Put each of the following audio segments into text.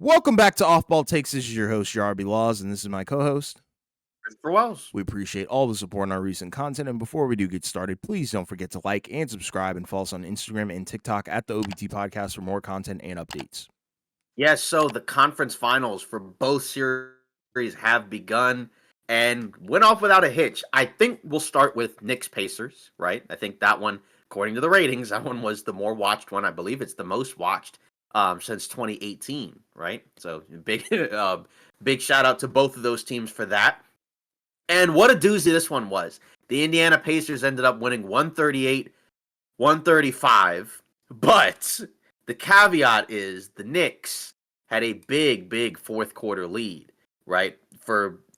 Welcome back to Off Ball Takes. This is your host, Yarby Laws, and this is my co-host, Christopher Wells. We appreciate all the support on our recent content, and before we do get started, please don't forget to like and subscribe and follow us on Instagram and TikTok at the OBT Podcast for more content and updates. Yes, so the conference finals for both series have begun and went off without a hitch. I think we'll start with Knicks Pacers, right? I think that one, according to the ratings, that one was the more watched one. I believe it's the most watched since 2018, right? So big shout out to both of those teams for that. And what a doozy this one was. The Indiana Pacers ended up winning 138-135, but the caveat is the Knicks had a big fourth quarter lead, right?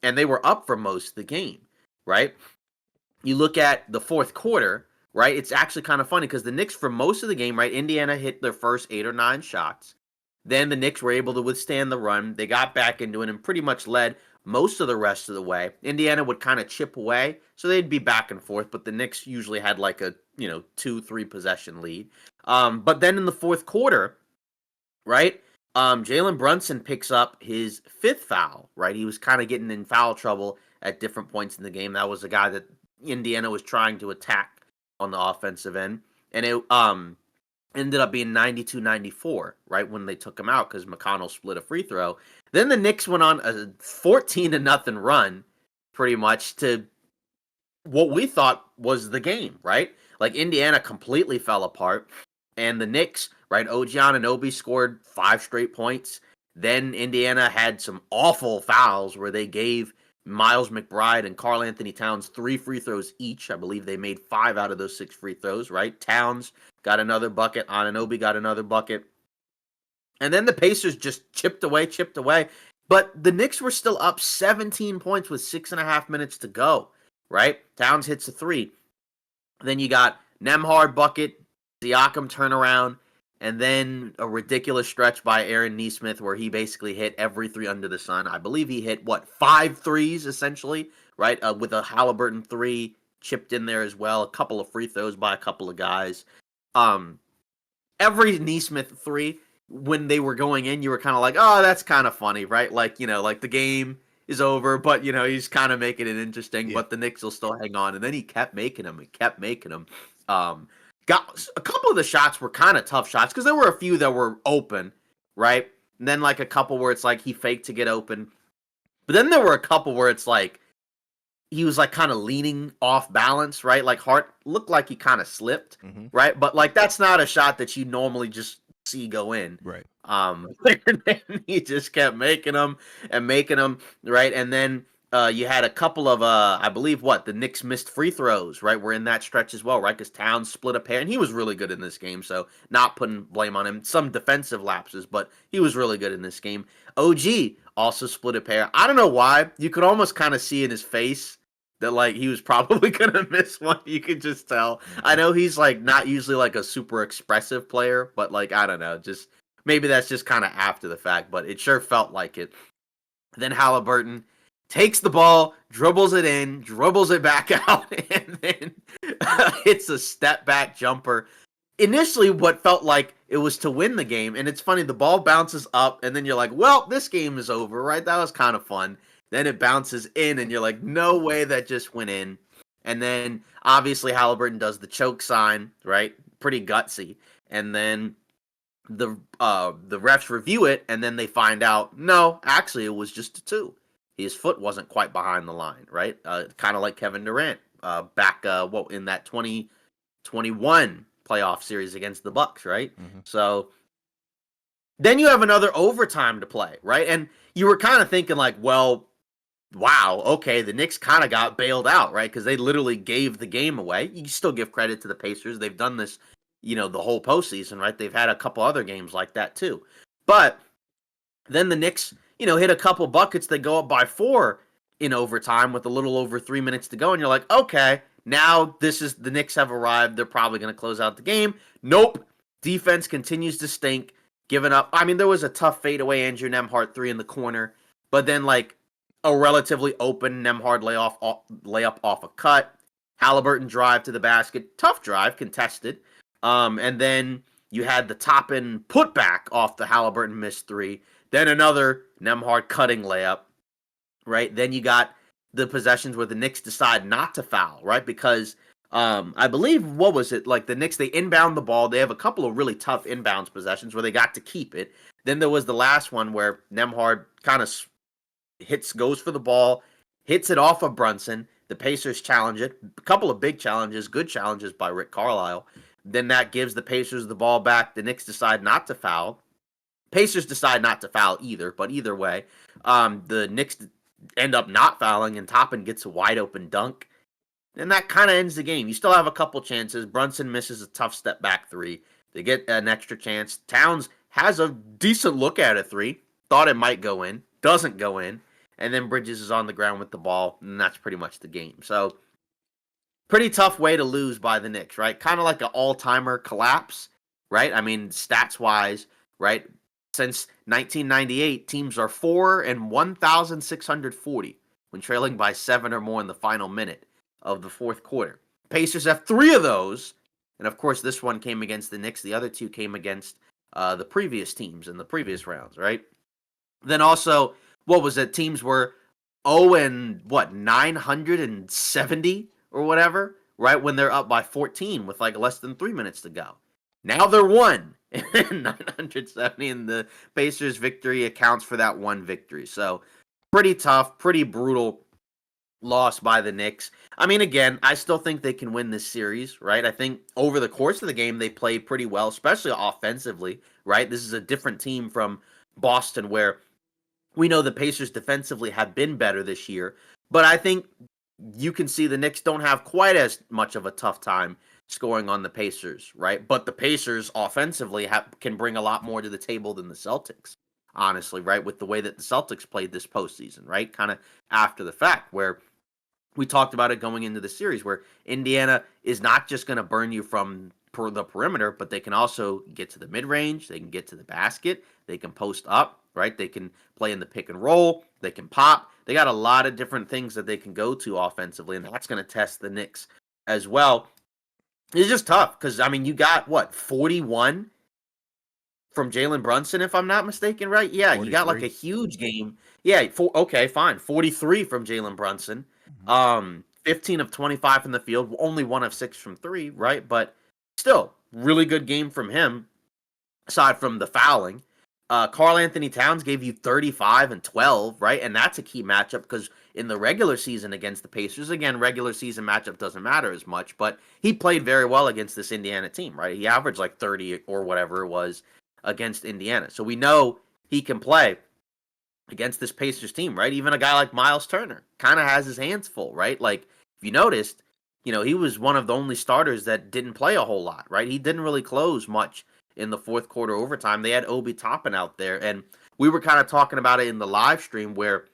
And they were up for most of the game, right? You look at the fourth quarter, right? It's actually kind of funny because the Knicks, for most of the game, right? Indiana hit their first 8 or 9 shots. Then the Knicks were able to withstand the run. They got back into it and pretty much led most of the rest of the way. Indiana would kind of chip away, so they'd be back and forth, but the Knicks usually had like a 2-3 possession lead. But then in the fourth quarter, right? Jalen Brunson picks up his 5th foul, right? He was kind of getting in foul trouble at different points in the game. That was a guy that Indiana was trying to attack on the offensive end. And it ended up being 92-94, right, when they took him out because McConnell split a free throw. Then the Knicks went on a 14-0 run, pretty much, to what we thought was the game, right? Like, Indiana completely fell apart. And the Knicks, right, OG Anunoby scored 5 straight points. Then Indiana had some awful fouls where they gave Miles McBride and Karl Anthony Towns 3 free throws each. I believe they made 5 out of those 6 free throws, right? Towns got another bucket. Anunoby got another bucket. And then the Pacers just chipped away. But the Knicks were still up 17 points with 6.5 minutes to go, right? Towns hits a 3. Then you got Nembhard bucket, Siakam turnaround, and then a ridiculous stretch by Aaron Nesmith where he basically hit every 3 under the sun. I believe he hit, 5 threes, essentially, right? With a Haliburton 3 chipped in there as well. A couple of free throws by a couple of guys. Every Nesmith 3, when they were going in, you were kind of like, oh, that's kind of funny, right? Like, like the game is over, but, he's kind of making it interesting, but the Knicks will still hang on. And then he kept making them. Got a couple of the shots were kind of tough shots because there were a few that were open, right? And then like a couple where it's like he faked to get open. But then there were a couple where it's like he was like kind of leaning off balance, right? Like Hart looked like he kind of slipped, right? But like that's not a shot that you normally just see go in. Right. He just kept making them, right? And then you had a couple of, I believe, the Knicks missed free throws, right? Were in that stretch as well, right? Because Towns split a pair, and he was really good in this game, so not putting blame on him. Some defensive lapses, but he was really good in this game. OG also split a pair. I don't know why. You could almost kind of see in his face that, like, he was probably going to miss one. You could just tell. I know he's, like, not usually, like, a super expressive player, but, like, I don't know. Just maybe that's just kind of after the fact, but it sure felt like it. Then Haliburton takes the ball, dribbles it in, dribbles it back out, and then hits a step-back jumper. Initially, what felt like it was to win the game, and it's funny, the ball bounces up, and then you're like, well, this game is over, right? That was kind of fun. Then it bounces in, and you're like, no way that just went in. And then, obviously, Haliburton does the choke sign, right? Pretty gutsy. And then the refs review it, and then they find out, no, actually, it was just a 2. His foot wasn't quite behind the line, right? Kind of like Kevin Durant back in that 2021 playoff series against the Bucks, right? So then you have another overtime to play, right? And you were kind of thinking like, well, wow, okay, the Knicks kind of got bailed out, right? Because they literally gave the game away. You still give credit to the Pacers. They've done this, the whole postseason, right? They've had a couple other games like that too. But then the Knicks hit a couple buckets that go up by 4 in overtime with a little over 3 minutes to go. And you're like, okay, now the Knicks have arrived. They're probably going to close out the game. Nope. Defense continues to stink, giving up. I mean, there was a tough fadeaway Andrew Nembhard 3 in the corner, but then like a relatively open Nembhard layup off a cut. Haliburton drive to the basket. Tough drive, contested. And then you had the top-end putback off the Haliburton missed 3. Then another Nembhard cutting layup, right? Then you got the possessions where the Knicks decide not to foul, right? Because I believe, what was it? Like the Knicks, they inbound the ball. They have a couple of really tough inbounds possessions where they got to keep it. Then there was the last one where Nembhard kind of goes for the ball, hits it off of Brunson. The Pacers challenge it. A couple of big challenges, good challenges by Rick Carlisle. Then that gives the Pacers the ball back. The Knicks decide not to foul. Pacers decide not to foul either, but either way, the Knicks end up not fouling, and Toppin gets a wide open dunk. And that kind of ends the game. You still have a couple chances. Brunson misses a tough step back three. They get an extra chance. Towns has a decent look at a three. Thought it might go in. Doesn't go in. And then Bridges is on the ground with the ball, and that's pretty much the game. So, pretty tough way to lose by the Knicks, right? Kind of like an all-timer collapse, right? I mean, stats-wise, right? Since 1998, teams are 4 and 1,640 when trailing by 7 or more in the final minute of the fourth quarter. Pacers have 3 of those, and of course, this one came against the Knicks. The other 2 came against the previous teams in the previous rounds, right? Then also, what was it? Teams were 0 and 970 or whatever, right? When they're up by 14 with like less than 3 minutes to go. Now they're 1 and 970, and the Pacers' victory accounts for that one victory. So pretty tough, pretty brutal loss by the Knicks. I mean, again, I still think they can win this series, right? I think over the course of the game, they played pretty well, especially offensively, right? This is a different team from Boston, where we know the Pacers defensively have been better this year, but I think you can see the Knicks don't have quite as much of a tough time scoring on the Pacers, right? But the Pacers offensively can bring a lot more to the table than the Celtics, honestly, right? With the way that the Celtics played this postseason, right? Kind of after the fact, where we talked about it going into the series, where Indiana is not just going to burn you from the perimeter, but they can also get to the mid-range, they can get to the basket, they can post up, right? They can play in the pick and roll, they can pop. They got a lot of different things that they can go to offensively, and that's going to test the Knicks as well. It's just tough because, I mean, you got, 41 from Jalen Brunson, if I'm not mistaken, right? Yeah, 43. You got like a huge game. Yeah, okay, fine. 43 from Jalen Brunson. 15 of 25 from the field, only 1 of 6 from 3, right? But still, really good game from him, aside from the fouling. Karl Anthony Towns gave you 35 and 12, right? And that's a key matchup because in the regular season against the Pacers, again, regular season matchup doesn't matter as much, but he played very well against this Indiana team, right? He averaged like 30 or whatever it was against Indiana. So we know he can play against this Pacers team, right? Even a guy like Miles Turner kind of has his hands full, right? Like, if you noticed, he was one of the only starters that didn't play a whole lot, right? He didn't really close much in the fourth quarter overtime. They had Obi Toppin out there, and we were kind of talking about it in the live stream where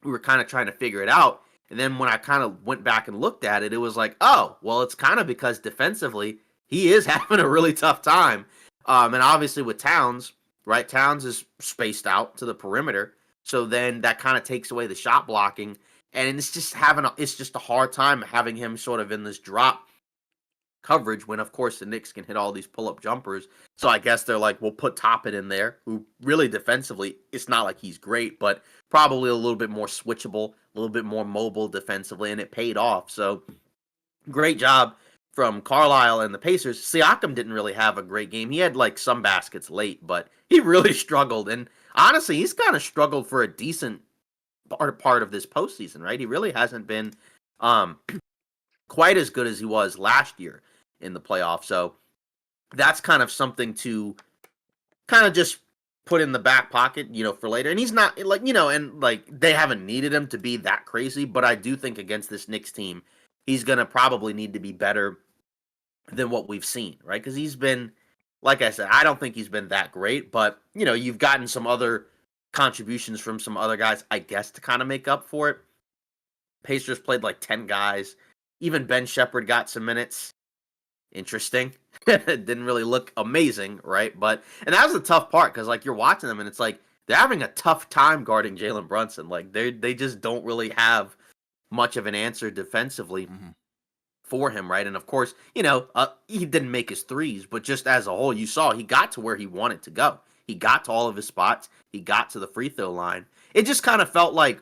we were kind of trying to figure it out. And then when I kind of went back and looked at it, it was like, oh, well, it's kind of because defensively he is having a really tough time. And obviously with Towns, right? Towns is spaced out to the perimeter. So then that kind of takes away the shot blocking. And it's just a hard time having him sort of in this drop coverage when, of course, the Knicks can hit all these pull-up jumpers. So I guess they're like, we'll put Toppin in there, who really defensively, it's not like he's great, but probably a little bit more switchable, a little bit more mobile defensively, and it paid off. So great job from Carlisle and the Pacers. Siakam didn't really have a great game. He had like some baskets late, but he really struggled. And honestly, he's kind of struggled for a decent part of this postseason, right? He really hasn't been quite as good as he was last year in the playoffs. So that's kind of something to kind of just put in the back pocket, for later. And he's not like, and like they haven't needed him to be that crazy, but I do think against this Knicks team, he's going to probably need to be better than what we've seen, right? Because he's been, like I said, I don't think he's been that great, but, you've gotten some other contributions from some other guys, I guess, to kind of make up for it. Pacers played like 10 guys. Even Ben Shepherd got some minutes. Interesting. It didn't really look amazing, right? And that was the tough part because, like, you're watching them and it's like they're having a tough time guarding Jalen Brunson. Like, they just don't really have much of an answer defensively for him, right? And of course, he didn't make his threes, but just as a whole, you saw he got to where he wanted to go. He got to all of his spots. He got to the free throw line. It just kind of felt like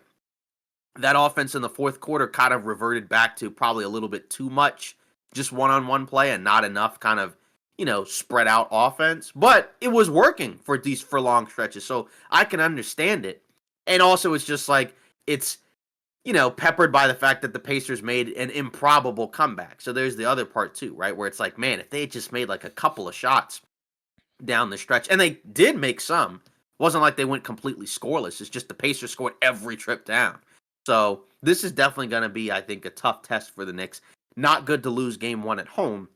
that offense in the fourth quarter kind of reverted back to probably a little bit too much just one-on-one play and not enough kind of, spread out offense. But it was working for long stretches, so I can understand it. And also it's just like it's peppered by the fact that the Pacers made an improbable comeback. So there's the other part too, right? Where it's like, man, if they had just made like a couple of shots down the stretch, and they did make some, it wasn't like they went completely scoreless. It's just the Pacers scored every trip down. So this is definitely going to be, I think, a tough test for the Knicks. Not good to lose game one at home,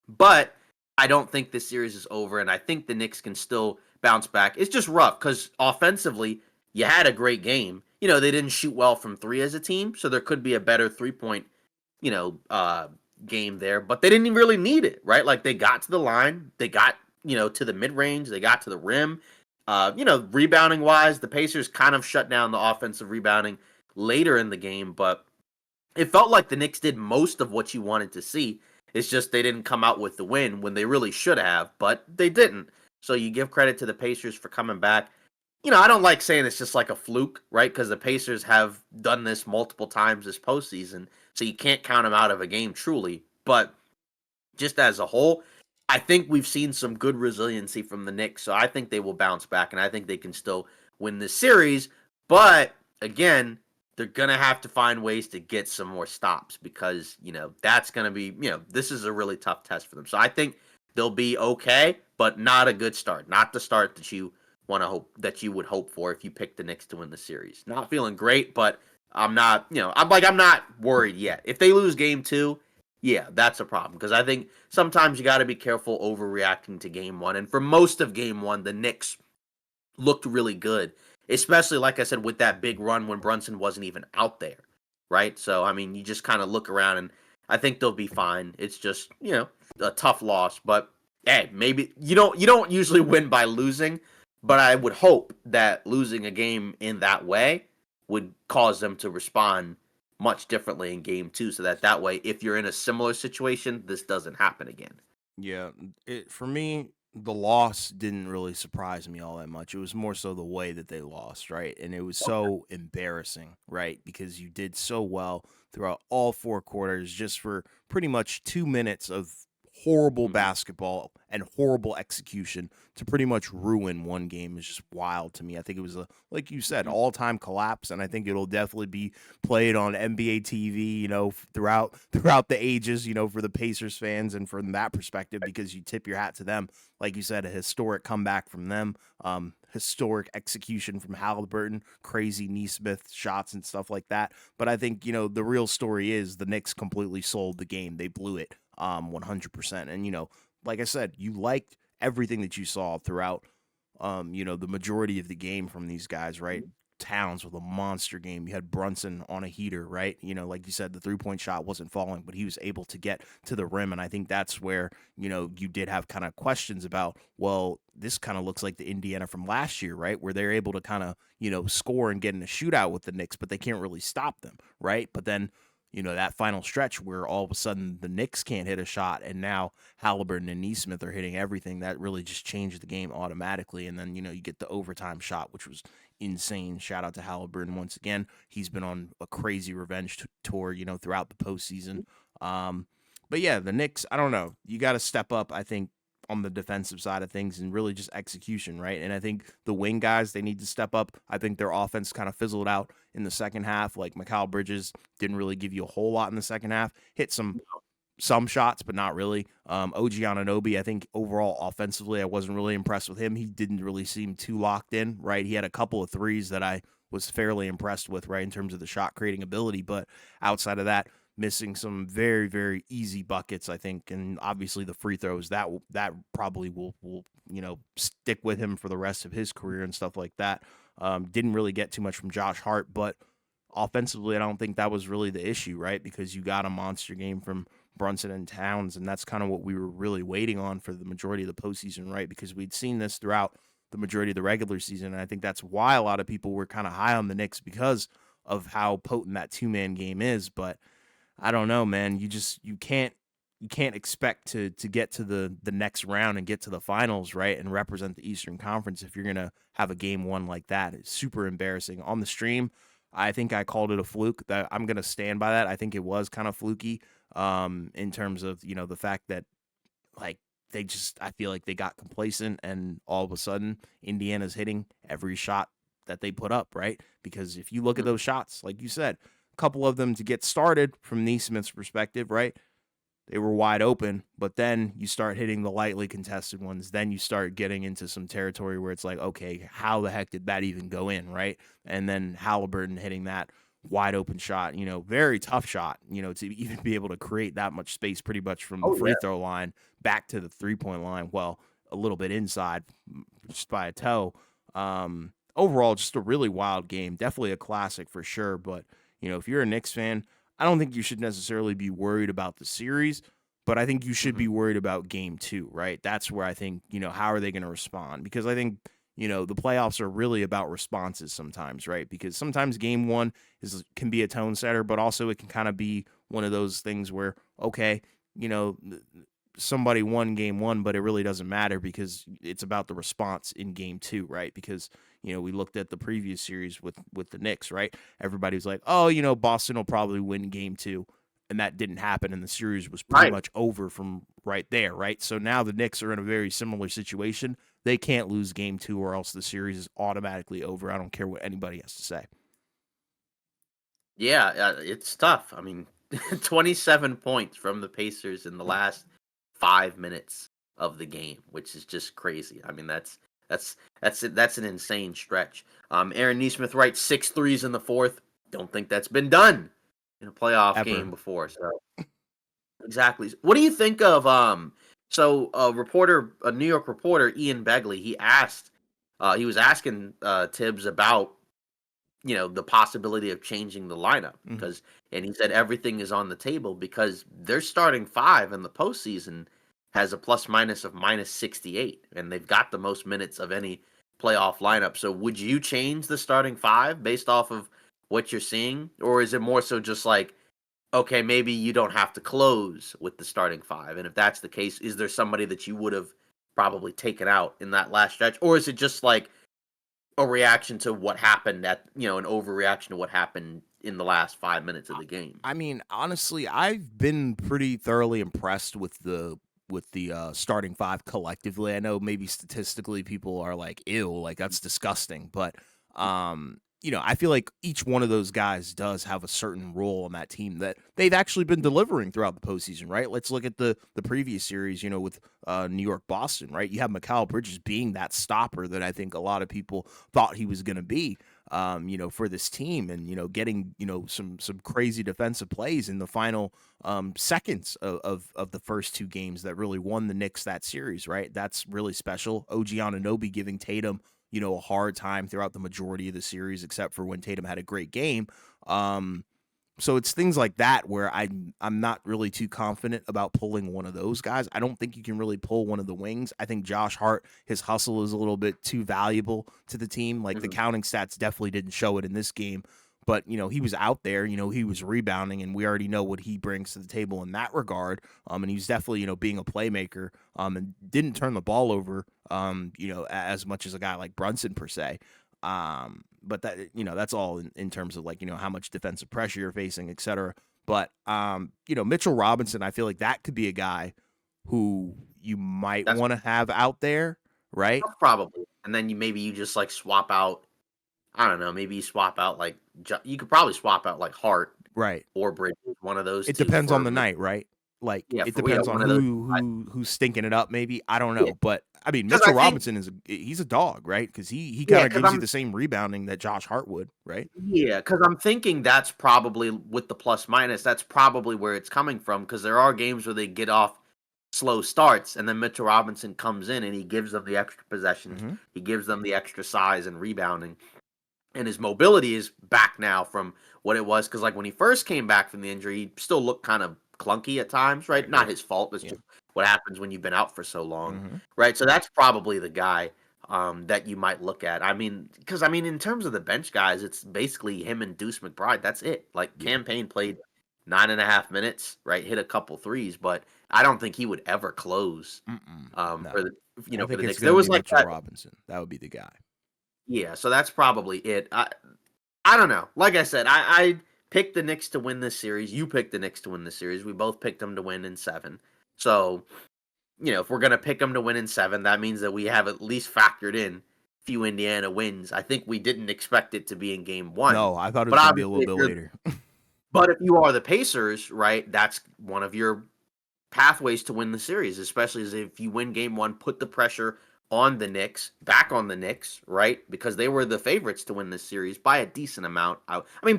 but I don't think this series is over, and I think the Knicks can still bounce back. It's just rough because offensively, you had a great game. They didn't shoot well from three as a team, so there could be a better 3-point, game there, but they didn't really need it, right? Like they got to the line, they got, to the mid range, they got to the rim. Rebounding wise, the Pacers kind of shut down the offensive rebounding later in the game, but it felt like the Knicks did most of what you wanted to see. It's just they didn't come out with the win when they really should have, but they didn't. So you give credit to the Pacers for coming back. I don't like saying it's just like a fluke, right? Because the Pacers have done this multiple times this postseason, so you can't count them out of a game truly. But just as a whole, I think we've seen some good resiliency from the Knicks, so I think they will bounce back, and I think they can still win this series. But again, they're gonna have to find ways to get some more stops because that's gonna be this is a really tough test for them. So I think they'll be okay, but not a good start. Not the start that you would hope for if you pick the Knicks to win the series. Not feeling great, but I'm not I'm not worried yet. If they lose game two, yeah, that's a problem because I think sometimes you got to be careful overreacting to game one. And for most of game one, the Knicks looked really good, especially like I said with that big run when Brunson wasn't even out there, right? So I mean, you just kind of look around and I think they'll be fine. It's just a tough loss, but hey, maybe you don't usually win by losing, but I would hope that losing a game in that way would cause them to respond much differently in game two so that way, if you're in a similar situation, this doesn't happen again. Yeah, for me, the loss didn't really surprise me all that much. It was more so the way that they lost, right? And it was so embarrassing, right? Because you did so well throughout all four quarters just for pretty much 2 minutes of horrible basketball and horrible execution to pretty much ruin one game is just wild to me. I think it was like you said, all-time collapse, and I think it'll definitely be played on NBA TV, throughout the ages, for the Pacers fans and from that perspective, because you tip your hat to them. Like you said, a historic comeback from them, historic execution from Haliburton, crazy Nesmith shots and stuff like that. But I think, the real story is the Knicks completely sold the game. They blew it 100%. And, like I said, you liked everything that you saw throughout, the majority of the game from these guys, right? Towns with a monster game. You had Brunson on a heater, right? Like you said, the 3-point shot wasn't falling, but he was able to get to the rim. And I think that's where, you did have kind of questions about, well, this kind of looks like the Indiana from last year, right? Where they're able to kind of, score and get in a shootout with the Knicks, but they can't really stop them, right? But then, that final stretch where all of a sudden the Knicks can't hit a shot and now Haliburton and Nesmith are hitting everything, that really just changed the game automatically. And then, you get the overtime shot, which was insane. Shout out to Haliburton once again. He's been on a crazy revenge tour, throughout the postseason. But yeah, the Knicks, I don't know. You got to step up, I think, on the defensive side of things and really just execution, right? And I think the wing guys, they need to step up. I think their offense kind of fizzled out in the second half. Like Mikal Bridges didn't really give you a whole lot in the second half. Hit some shots, but not really. OG Anunoby, I think overall offensively, I wasn't really impressed with him. He didn't really seem too locked in, right? He had a couple of threes that I was fairly impressed with, right, in terms of the shot creating ability. But outside of that, missing some very, very easy buckets, I think, and obviously the free throws that probably will stick with him for the rest of his career and stuff like that. Didn't really get too much from Josh Hart, but offensively, I don't think that was really the issue, right? Because you got a monster game from Brunson and Towns, and that's kind of what we were really waiting on for the majority of the postseason, right? Because we'd seen this throughout the majority of the regular season, and I think that's why a lot of people were kind of high on the Knicks because of how potent that two-man game is. But I don't know, man. You can't you can't expect to get to the next round and get to the finals, right, and represent the Eastern Conference if you're gonna have a game one like that. It's super embarrassing. On the stream, I think I called it a fluke. That I'm gonna stand by that. I think it was kind of fluky, in terms of the fact that like I feel like they got complacent and all of a sudden Indiana's hitting every shot that they put up, right? Because if you look at Mhm. those shots, like you said, a couple of them to get started from Nesmith's perspective, right? They were wide open, but then you start hitting the lightly contested ones. Then you start getting into some territory where it's like, okay, how the heck did that even go in, right? And then Haliburton hitting that wide open shot, very tough shot, to even be able to create that much space pretty much from the Oh free yeah. throw line back to the 3-point line. Well, a little bit inside just by a toe. Overall, just a really wild game. Definitely a classic for sure. But, if you're a Knicks fan, I don't think you should necessarily be worried about the series, but I think you should Mhm. be worried about game two, right? That's where I think, how are they going to respond? Because I think, the playoffs are really about responses sometimes, right? Because sometimes game one can be a tone setter, but also it can kind of be one of those things where, okay, you know, somebody won game one, but it really doesn't matter because it's about the response in game two, right? Because we looked at the previous series with the Knicks, right? Everybody was like, oh, Boston will probably win game two, and that didn't happen, and the series was pretty Right. much over from right there, right? So now the Knicks are in a very similar situation. They can't lose game two, or else the series is automatically over. I don't care what anybody has to say. Yeah, it's tough. I mean, 27 points from the Pacers in the last 5 minutes of the game, which is just crazy. I mean, that's an insane stretch. Aaron Nesmith writes six threes in the fourth. Don't think that's been done in a playoff game Ever. before. So exactly. What do you think of so a New York reporter, Ian Begley, he was asking Tibbs about the possibility of changing the lineup Mm-hmm. and he said everything is on the table because their starting five in the postseason has a plus minus of minus 68, and they've got the most minutes of any playoff lineup. So would you change the starting five based off of what you're seeing? Or is it more so just like, okay, maybe you don't have to close with the starting five? And if that's the case, is there somebody that you would have probably taken out in that last stretch? Or is it just like, a reaction to what happened an overreaction to what happened in the last 5 minutes of the game? I mean, honestly, I've been pretty thoroughly impressed with the starting five collectively. I know maybe statistically people are like, "Ew, like that's disgusting," but I feel like each one of those guys does have a certain role on that team that they've actually been delivering throughout the postseason, right? Let's look at the previous series, with New York Boston, right? You have Mikal Bridges being that stopper that I think a lot of people thought he was going to be, for this team, and getting some crazy defensive plays in the final seconds of the first two games that really won the Knicks that series, right? That's really special. OG Anunoby giving Tatum a hard time throughout the majority of the series, except for when Tatum had a great game. Um, so it's things like that where I'm not really too confident about pulling one of those guys. I don't think you can really pull one of the wings. I think Josh Hart, his hustle is a little bit too valuable to the team. Like the Mhm. counting stats definitely didn't show it in this game, but he was out there, he was rebounding, and we already know what he brings to the table in that regard. And he was definitely, being a playmaker, and didn't turn the ball over, as much as a guy like Brunson per se. But that that's all in terms of like how much defensive pressure you're facing, et cetera. But Mitchell Robinson, I feel like that could be a guy who you might That's want to have out there, right? probably. And then you just like swap out. I don't know. Maybe you swap out like you could probably swap out like Hart Right. or Bridges, one of those It two depends on for the night, right? Like yeah, it for yeah, depends on one of those. who's stinking it up. Maybe I don't Yeah, know, but I mean because Mitchell I think Robinson he's a dog, right? Because he kind yeah, of because gives you I'm the same rebounding that Josh Hart would, right? yeah, because I'm thinking that's probably with the plus minus. That's probably where it's coming from. Because there are games where they get off slow starts, and then Mitchell Robinson comes in and he gives them the extra possessions. Mm-hmm. He gives them the extra size and rebounding, and his mobility is back now from what it was. Because like when he first came back from the injury, he still looked kind of clunky at times, right? Right. Not his fault. It's Yeah. just what happens when you've been out for so long, Mm-hmm. right? So that's probably the guy that you might look at. I mean, because in terms of the bench guys, it's basically him and Deuce McBride. That's it. Like Yeah. Campaign played 9.5 minutes, right? Hit a couple threes, but I don't think he would ever close for No. the I for think the it's Knicks. gonna There be was like Mitchell that, Robinson. That would be the guy. yeah. So that's probably it. I don't know. Like I said, I picked the Knicks to win this series. You picked the Knicks to win this series. We both picked them to win in 7. So if we're gonna pick them to win in 7, that means that we have at least factored in few Indiana wins. I think we didn't expect it to be in game 1, No, I thought it but was gonna be a obviously little bit later. if you are the Pacers, right, that's one of your pathways to win the series, especially as if you win game 1, put the pressure on the Knicks, back on the Knicks, right? Because they were the favorites to win this series by a decent amount. I mean,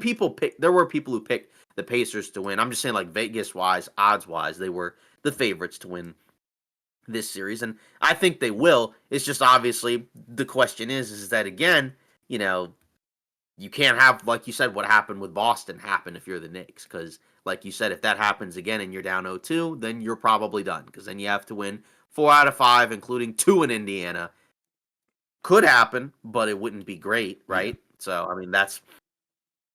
there were people who picked the Pacers to win. I'm just saying, like, Vegas wise, odds wise, they were the favorites to win this series, and I think they will. It's just obviously the question is that again, you know, you can't have, like you said, what happened with Boston happen if you're the Knicks, because like you said, if that happens again and you're down 0-2, then you're probably done, because then you have to win 4 out of 5, including 2 in Indiana. Could happen, but it wouldn't be great, Yeah. right? So I mean, that's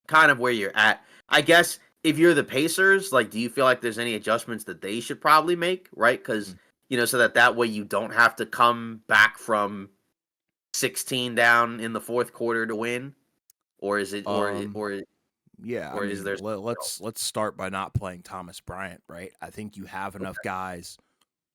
kind of where you're at. I guess if you're the Pacers, like, do you feel like there's any adjustments that they should probably make, right? Because Mm. so that way you don't have to come back from 16 down in the fourth quarter to win, or is it, Um, yeah, I or is mean, there something let's start by not playing Thomas Bryant, right? I think you have enough guys,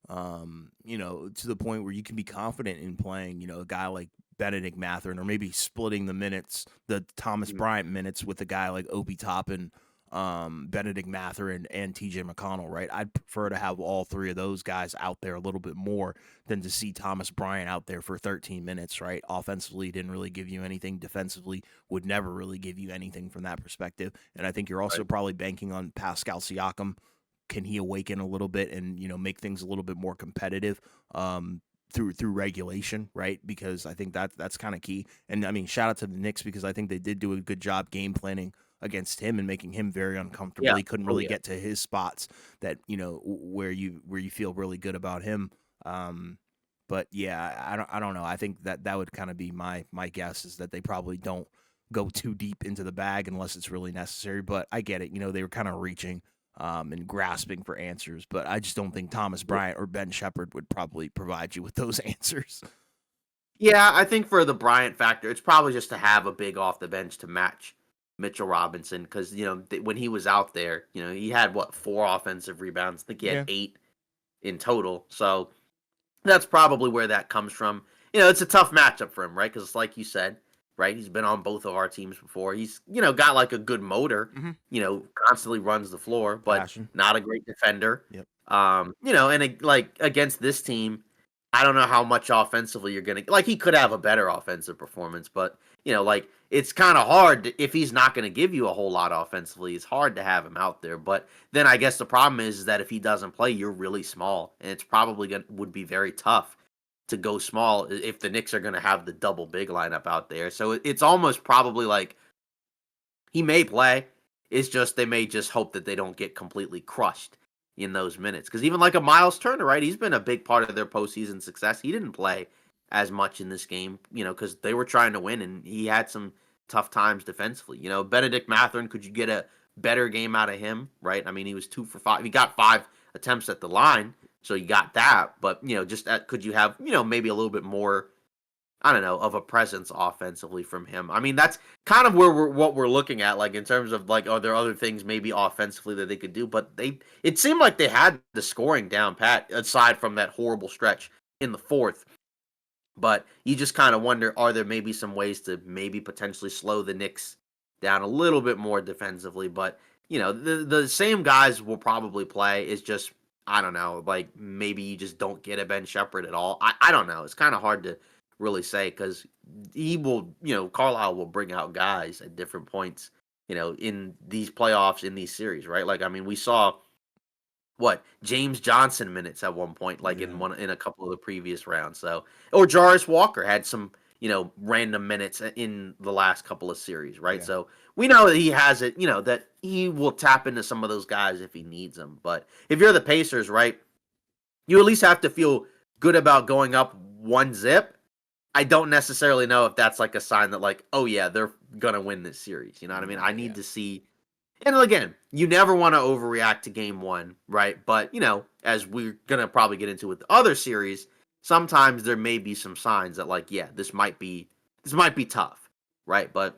to the point where you can be confident in playing, a guy like Benedict Mathurin, or maybe splitting the Thomas else? Bryant minutes with a guy like Obi Toppin, Benedict Mathurin, and TJ McConnell, right? I'd prefer to have all three of those guys out there a little bit more than to see Thomas Bryant out there for 13 minutes, right? Offensively, didn't really give you anything. Defensively, would never really give you anything from that perspective. And I think you're also Right. probably banking on Pascal Siakam. Can he awaken a little bit and make things a little bit more competitive through regulation, right? Because I think that's kind of key. And I mean, shout out to the Knicks, because I think they did do a good job game planning against him and making him very uncomfortable. Yeah. He couldn't Oh really yeah. get to his spots that where you feel really good about him. But yeah, I don't know. I think that would kind of be my guess, is that they probably don't go too deep into the bag unless it's really necessary. But I get it. They were kind of reaching and grasping for answers. But I just don't think Thomas Bryant or Ben Shepherd would probably provide you with those answers. Yeah, I think for the Bryant factor, it's probably just to have a big off the bench to match Mitchell Robinson, because when he was out there, he had what, 4 offensive rebounds. I think he had Yeah. 8 in total. So that's probably where that comes from. It's a tough matchup for him, right? Because like you said, right, he's been on both of our teams before. He's got like a good motor. Mm-hmm. Constantly runs the floor, but Passion. not a great defender. Yep. Like against this team, I don't know how much offensively you're gonna like. He could have a better offensive performance, but like, it's kind of hard if he's not going to give you a whole lot offensively. It's hard to have him out there. But then I guess the problem is that if he doesn't play, you're really small, and it's probably would be very tough to go small if the Knicks are going to have the double big lineup out there. So it's almost probably like he may play. It's just they may just hope that they don't get completely crushed in those minutes. Because even like a Miles Turner, right? He's been a big part of their postseason success. He didn't play as much in this game, because they were trying to win, and he had some tough times defensively. Benedict Mathurin, could you get a better game out of him, right? I mean, he was 2 for 5. He got 5 attempts at the line, so you got that. But just could you have maybe a little bit more, I don't know, of a presence offensively from him? I mean, that's kind of where what we're looking at, like in terms of like, are there other things maybe offensively that they could do? But it seemed like they had the scoring down pat, aside from that horrible stretch in the fourth. But you just kind of wonder, are there maybe some ways to maybe potentially slow the Knicks down a little bit more defensively? But the same guys will probably play. It's just, I don't know, like maybe you just don't get a Ben Shepherd at all. I don't know. It's kind of hard to really say, because he will, Carlisle will bring out guys at different points, in these playoffs, in these series, right? Like, I mean, we saw what, James Johnson minutes at one point, like Yeah. in a couple of the previous rounds. So, or Jarvis Walker had some random minutes in the last couple of series, right? Yeah. So we know that he has it, that he will tap into some of those guys if he needs them. But if you're the Pacers, right, you at least have to feel good about going up 1-zip. I don't necessarily know if that's like a sign that, like, oh yeah, they're gonna win this series. You know what I mean? I Yeah. need to see And again, you never want to overreact to game one, right? But, as we're going to probably get into with the other series, sometimes there may be some signs that like, yeah, this might be tough, right? But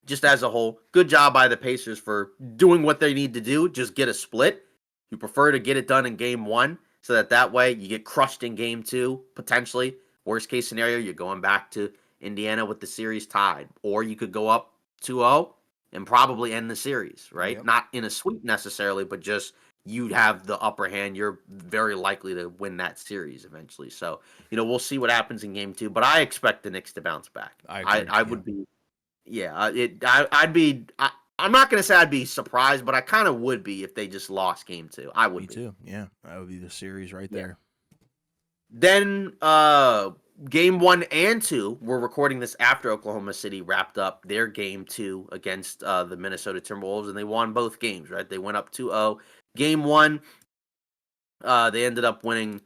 just as a whole, good job by the Pacers for doing what they need to do, just get a split. You prefer to get it done in game one so that way you get crushed in game two, potentially. Worst case scenario, you're going back to Indiana with the series tied. Or you could go up 2-0 and probably end the series, right? Yep. Not in a sweep necessarily, but just you'd have the upper hand. You're very likely to win that series eventually. So, we'll see what happens in game two. But I expect the Knicks to bounce back. I I, agree. I Yeah. would be, yeah, I'd be. I'm not gonna say I'd be surprised, but I kind of would be if they just lost game two. I Me would be. too. Yeah. That would be the series right Yeah. there. Then game one and two, we're recording this after Oklahoma City wrapped up their game two against the Minnesota Timberwolves, and they won both games, right? They went up 2-0. Game one, they ended up winning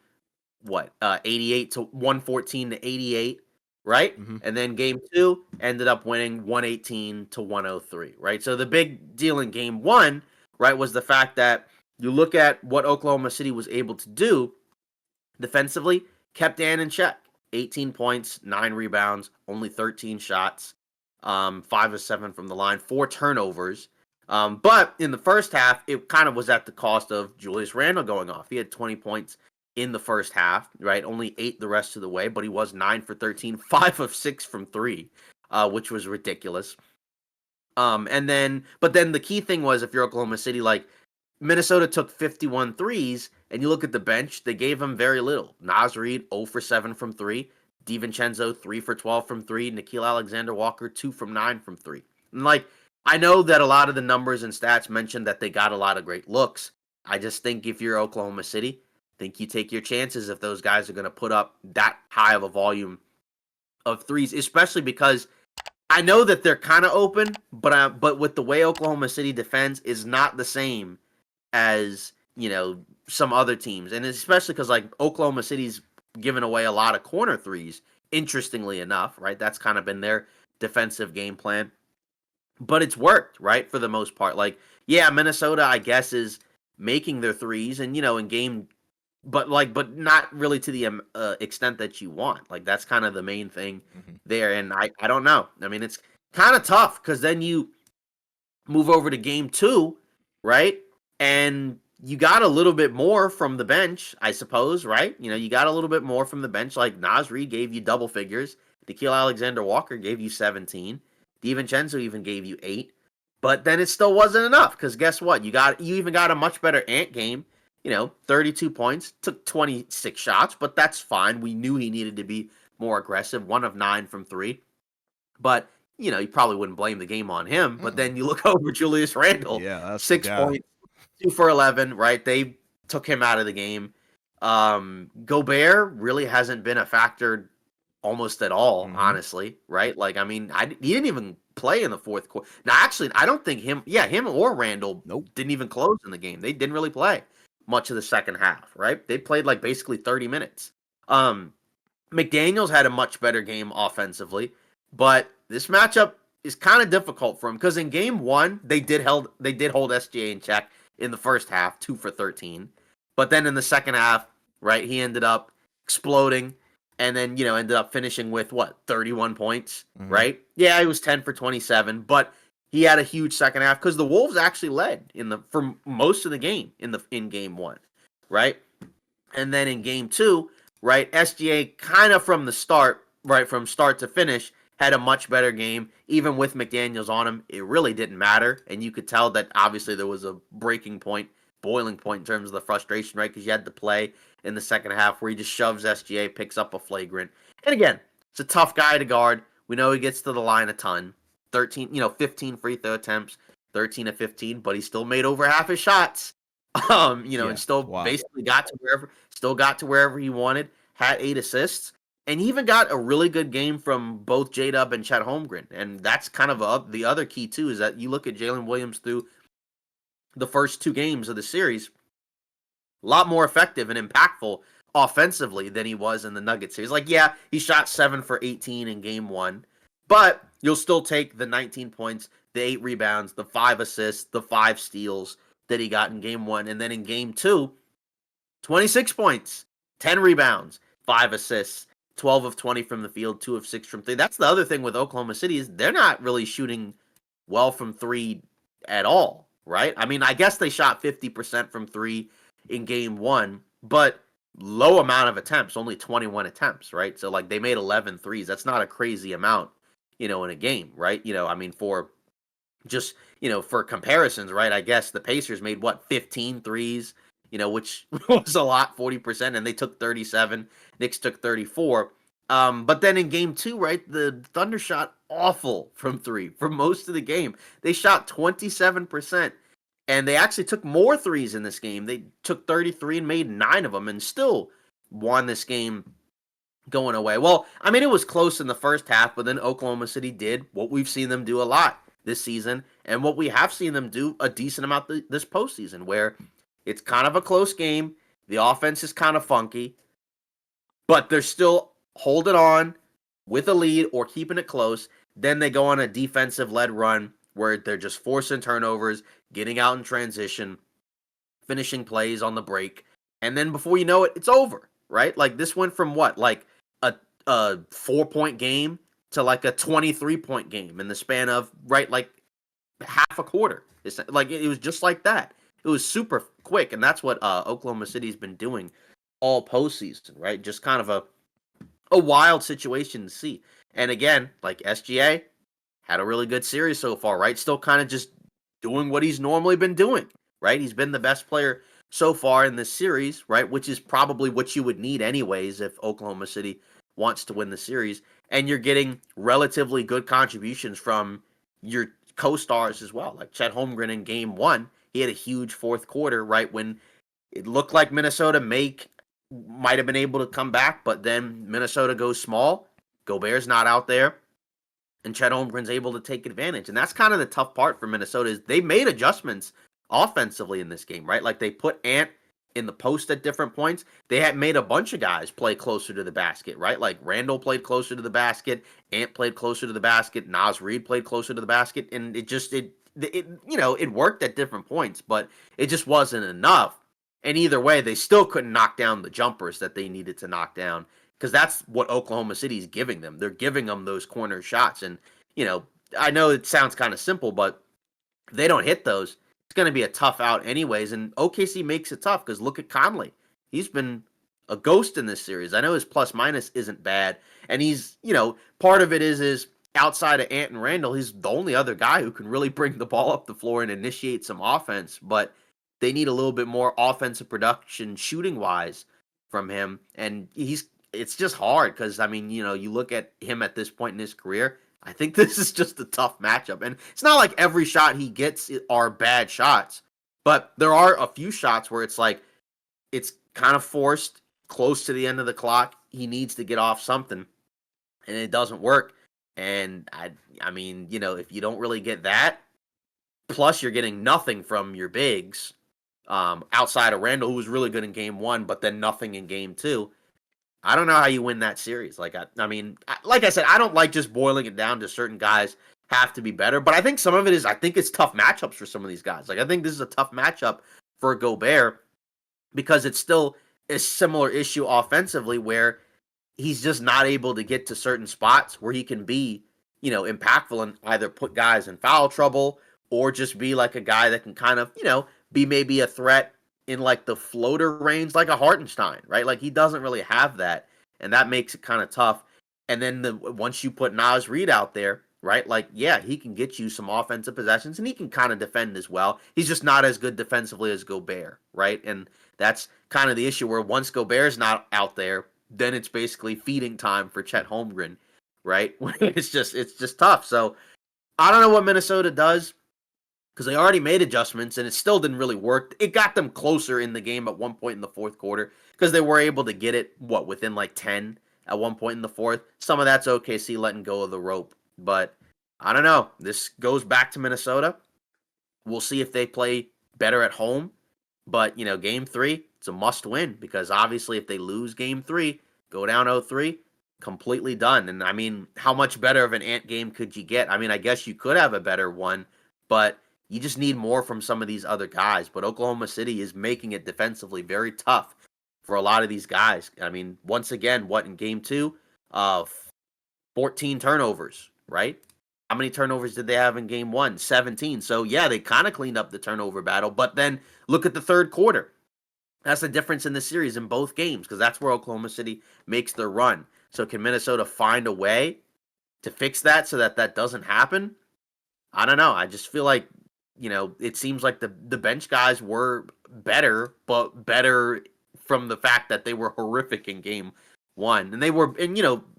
what 88 to 114 to 88, right? Hmm. And then game two ended up winning 118 to 103, right? So the big deal in game one, right, was the fact that you look at what Oklahoma City was able to do defensively, kept Dan in check. 18 points, 9 rebounds, only 13 shots, 5 of 7 from the line, 4 turnovers. But in the first half, it kind of was at the cost of Julius Randle going off. He had 20 points in the first half, right? Only 8 the rest of the way, but he was 9 for 13, 5 of 6 from 3, which was ridiculous. But then the key thing was if you're Oklahoma City, like Minnesota took 51 threes, and you look at the bench, they gave him very little. Naz Reid, 0 for 7 from 3. DiVincenzo, 3 for 12 from 3. Nickeil Alexander-Walker, 2 from 9 from 3. And, I know that a lot of the numbers and stats mentioned that they got a lot of great looks. I just think if you're Oklahoma City, think you take your chances if those guys are going to put up that high of a volume of threes, especially because I know that they're kind of open, but with the way Oklahoma City defends is not the same as some other teams, and especially because like Oklahoma City's given away a lot of corner threes. Interestingly enough, right? That's kind of been their defensive game plan, but it's worked, right, for the most part. Like, yeah, Minnesota, I guess, is making their threes, and in game, but not really to the extent that you want. Like that's kind of the main thing Hmm. there, and I don't know. I mean, it's kind of tough because then you move over to game two, right? And you got a little bit more from the bench, I suppose, right? You got a little bit more from the bench. Like Naz Reid gave you double figures. Nickeil Alexander-Walker gave you 17. DiVincenzo even gave you 8. But then it still wasn't enough because guess what? You even got a much better Ant game. 32 points, took 26 shots, but that's fine. We knew he needed to be more aggressive. 1 of 9 from 3. But you probably wouldn't blame the game on him. But Mm-mm. then you look over Julius Randle, Yeah, that's the 6 guy. points, 2 for 11, right? They took him out of the game. Gobert really hasn't been a factor almost at all, Hmm. honestly, right? Like, I mean, he didn't even play in the fourth quarter. Now, actually, I don't think him or Randle Nope. didn't even close in the game. They didn't really play much of the second half, right? They played like basically 30 minutes. Um, McDaniels had a much better game offensively, but this matchup is kind of difficult for him because in game one they did hold SGA in check in the first half, 2 for 13, but then in the second half, right, he ended up exploding, and then ended up finishing with what 31 points, Hmm. right? Yeah, he was 10 for 27, but he had a huge second half because the Wolves actually led for most of the game in game one, right? And then in game two, right, SGA kind of from the start, right, from start to finish, had a much better game. Even with McDaniels on him, it really didn't matter. And you could tell that obviously there was a breaking point, boiling point in terms of the frustration, right? Because you had to play in the second half where he just shoves SGA, picks up a flagrant. And again, it's a tough guy to guard. We know he gets to the line a ton. 13, 15 free throw attempts, 13 of 15, but he still made over half his shots. And Yeah. still Wow. basically got to wherever he wanted, had 8 assists, and he even got a really good game from both J-Dub and Chet Holmgren. And that's kind of the other key too, is that you look at Jalen Williams through the first 2 games of the series, a lot more effective and impactful offensively than he was in the Nuggets series. Like, yeah, he shot 7 for 18 in game one, but you'll still take the 19 points, the 8 rebounds, the 5 assists, the 5 steals that he got in game 1, and then in game 2, 26 points, 10 rebounds, 5 assists, 12 of 20 from the field, 2 of 6 from 3. That's the other thing with Oklahoma City is they're not really shooting well from 3 at all, right? I mean, I guess they shot 50% from 3 in game 1, but low amount of attempts, only 21 attempts, right? So like they made 11 threes. That's not a crazy amount, in a game, right? I mean for just, for comparisons, right? I guess the Pacers made what 15 threes, which was a lot, 40%, and they took 37. Knicks took 34. But then in game 2, right, the Thunder shot awful from 3 for most of the game. They shot 27%, and they actually took more threes in this game. They took 33 and made 9 of them and still won this game going away. Well, I mean, it was close in the first half, but then Oklahoma City did what we've seen them do a lot this season, and what we have seen them do a decent amount this postseason, where it's kind of a close game. The offense is kind of funky, but they're still holding on with a lead or keeping it close. Then they go on a defensive led run where they're just forcing turnovers, getting out in transition, finishing plays on the break. And then before you know it, it's over, right? Like this went from what? Like a 4-point game to like a 23-point game in the span of, right, like half a quarter. It's like it was just like that. It was super quick, and that's what Oklahoma City's been doing all postseason, right? Just kind of a wild situation to see. And again, like SGA had a really good series so far, right? Still kind of just doing what he's normally been doing, right? He's been the best player so far in this series, right? Which is probably what you would need anyways if Oklahoma City wants to win the series. And you're getting relatively good contributions from your co-stars as well. Like Chet Holmgren in game 1, he had a huge fourth quarter, right? When it looked like Minnesota might have been able to come back, but then Minnesota goes small. Gobert's not out there, and Chet Holmgren's able to take advantage. And that's kind of the tough part for Minnesota is they made adjustments offensively in this game, right? Like they put Ant in the post at different points. They had made a bunch of guys play closer to the basket, right? Like Randall played closer to the basket, Ant played closer to the basket, Naz Reid played closer to the basket, and it worked at different points, but it just wasn't enough. And either way, they still couldn't knock down the jumpers that they needed to knock down because that's what Oklahoma City's giving them. They're giving them those corner shots. And, I know it sounds kind of simple, but if they don't hit those, it's going to be a tough out anyways. And OKC makes it tough because look at Conley. He's been a ghost in this series. I know his plus minus isn't bad. And he's, part of it is outside of Ant and Randall, he's the only other guy who can really bring the ball up the floor and initiate some offense. But they need a little bit more offensive production shooting wise from him. And it's just hard because, I mean, you look at him at this point in his career, I think this is just a tough matchup. And it's not like every shot he gets are bad shots, but there are a few shots where it's like it's kind of forced close to the end of the clock. He needs to get off something and it doesn't work. And I mean, if you don't really get that, plus you're getting nothing from your bigs, outside of Randall, who was really good in game 1, but then nothing in game 2. I don't know how you win that series. Like, I mean, like I said, I don't like just boiling it down to certain guys have to be better, but I think some of it is, I think it's tough matchups for some of these guys. Like, I think this is a tough matchup for Gobert because it's still a similar issue offensively where he's just not able to get to certain spots where he can be, impactful and either put guys in foul trouble or just be like a guy that can kind of, be maybe a threat in like the floater range, like a Hartenstein, right? Like he doesn't really have that, and that makes it kind of tough. And then once you put Naz Reid out there, right? Like, yeah, he can get you some offensive possessions, and he can kind of defend as well. He's just not as good defensively as Gobert, right? And that's kind of the issue where once Gobert's not out there, then it's basically feeding time for Chet Holmgren, right? it's just tough. So I don't know what Minnesota does because they already made adjustments and it still didn't really work. It got them closer in the game at one point in the fourth quarter because they were able to get it, within like 10 at one point in the fourth. Some of that's OKC letting go of the rope. But I don't know. This goes back to Minnesota. We'll see if they play better at home. But, game 3, it's a must win because obviously if they lose game 3, go down 0-3, completely done. And I mean, how much better of an Ant game could you get? I mean, I guess you could have a better one, but you just need more from some of these other guys. But Oklahoma City is making it defensively very tough for a lot of these guys. I mean, once again, what in game two? 14 turnovers, right? How many turnovers did they have in game one? 17. So, yeah, they kind of cleaned up the turnover battle. But then look at the third quarter. That's the difference in the series in both games because that's where Oklahoma City makes their run. So, can Minnesota find a way to fix that so that that doesn't happen? I don't know. I just feel like, it seems like the bench guys were better, but better from the fact that they were horrific in game one. And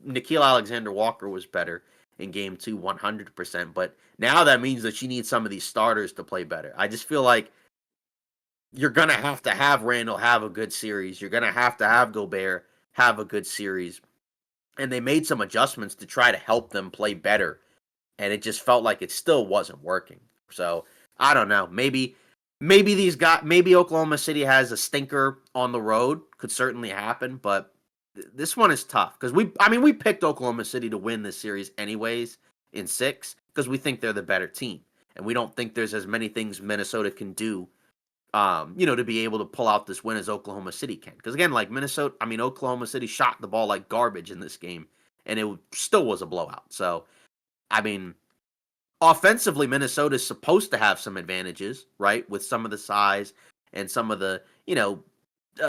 Nikhil Alexander Walker was better in game two, 100%. But now that means that you need some of these starters to play better. I just feel like you're going to have Randall have a good series. You're going to have Gobert have a good series. And they made some adjustments to try to help them play better. And it just felt like it still wasn't working. So I don't know. Maybe Oklahoma City has a stinker on the road. Could certainly happen, but this one is tough because we picked Oklahoma City to win this series anyways in 6 because we think they're the better team, and we don't think there's as many things Minnesota can do, to be able to pull out this win as Oklahoma City can. Because again, like Oklahoma City shot the ball like garbage in this game, and it still was a blowout. So I mean, offensively, Minnesota is supposed to have some advantages, right? With some of the size and some of the,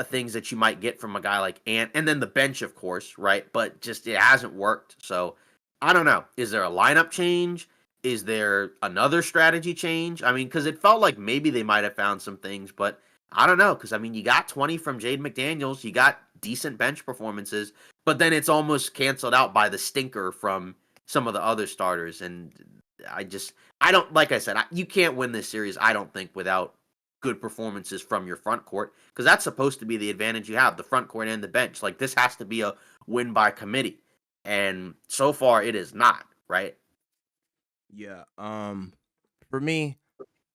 things that you might get from a guy like Ant, and then the bench, of course, right? But just it hasn't worked. So I don't know. Is there a lineup change? Is there another strategy change? I mean, because it felt like maybe they might have found some things, but I don't know. Because I mean, you got 20 from Jade McDaniels, you got decent bench performances, but then it's almost canceled out by the stinker from some of the other starters. And I don't, like I said, you can't win this series, I don't think, without good performances from your front court because that's supposed to be the advantage you have, the front court and the bench. Like, this has to be a win by committee. And so far, it is not, right? Yeah. For me,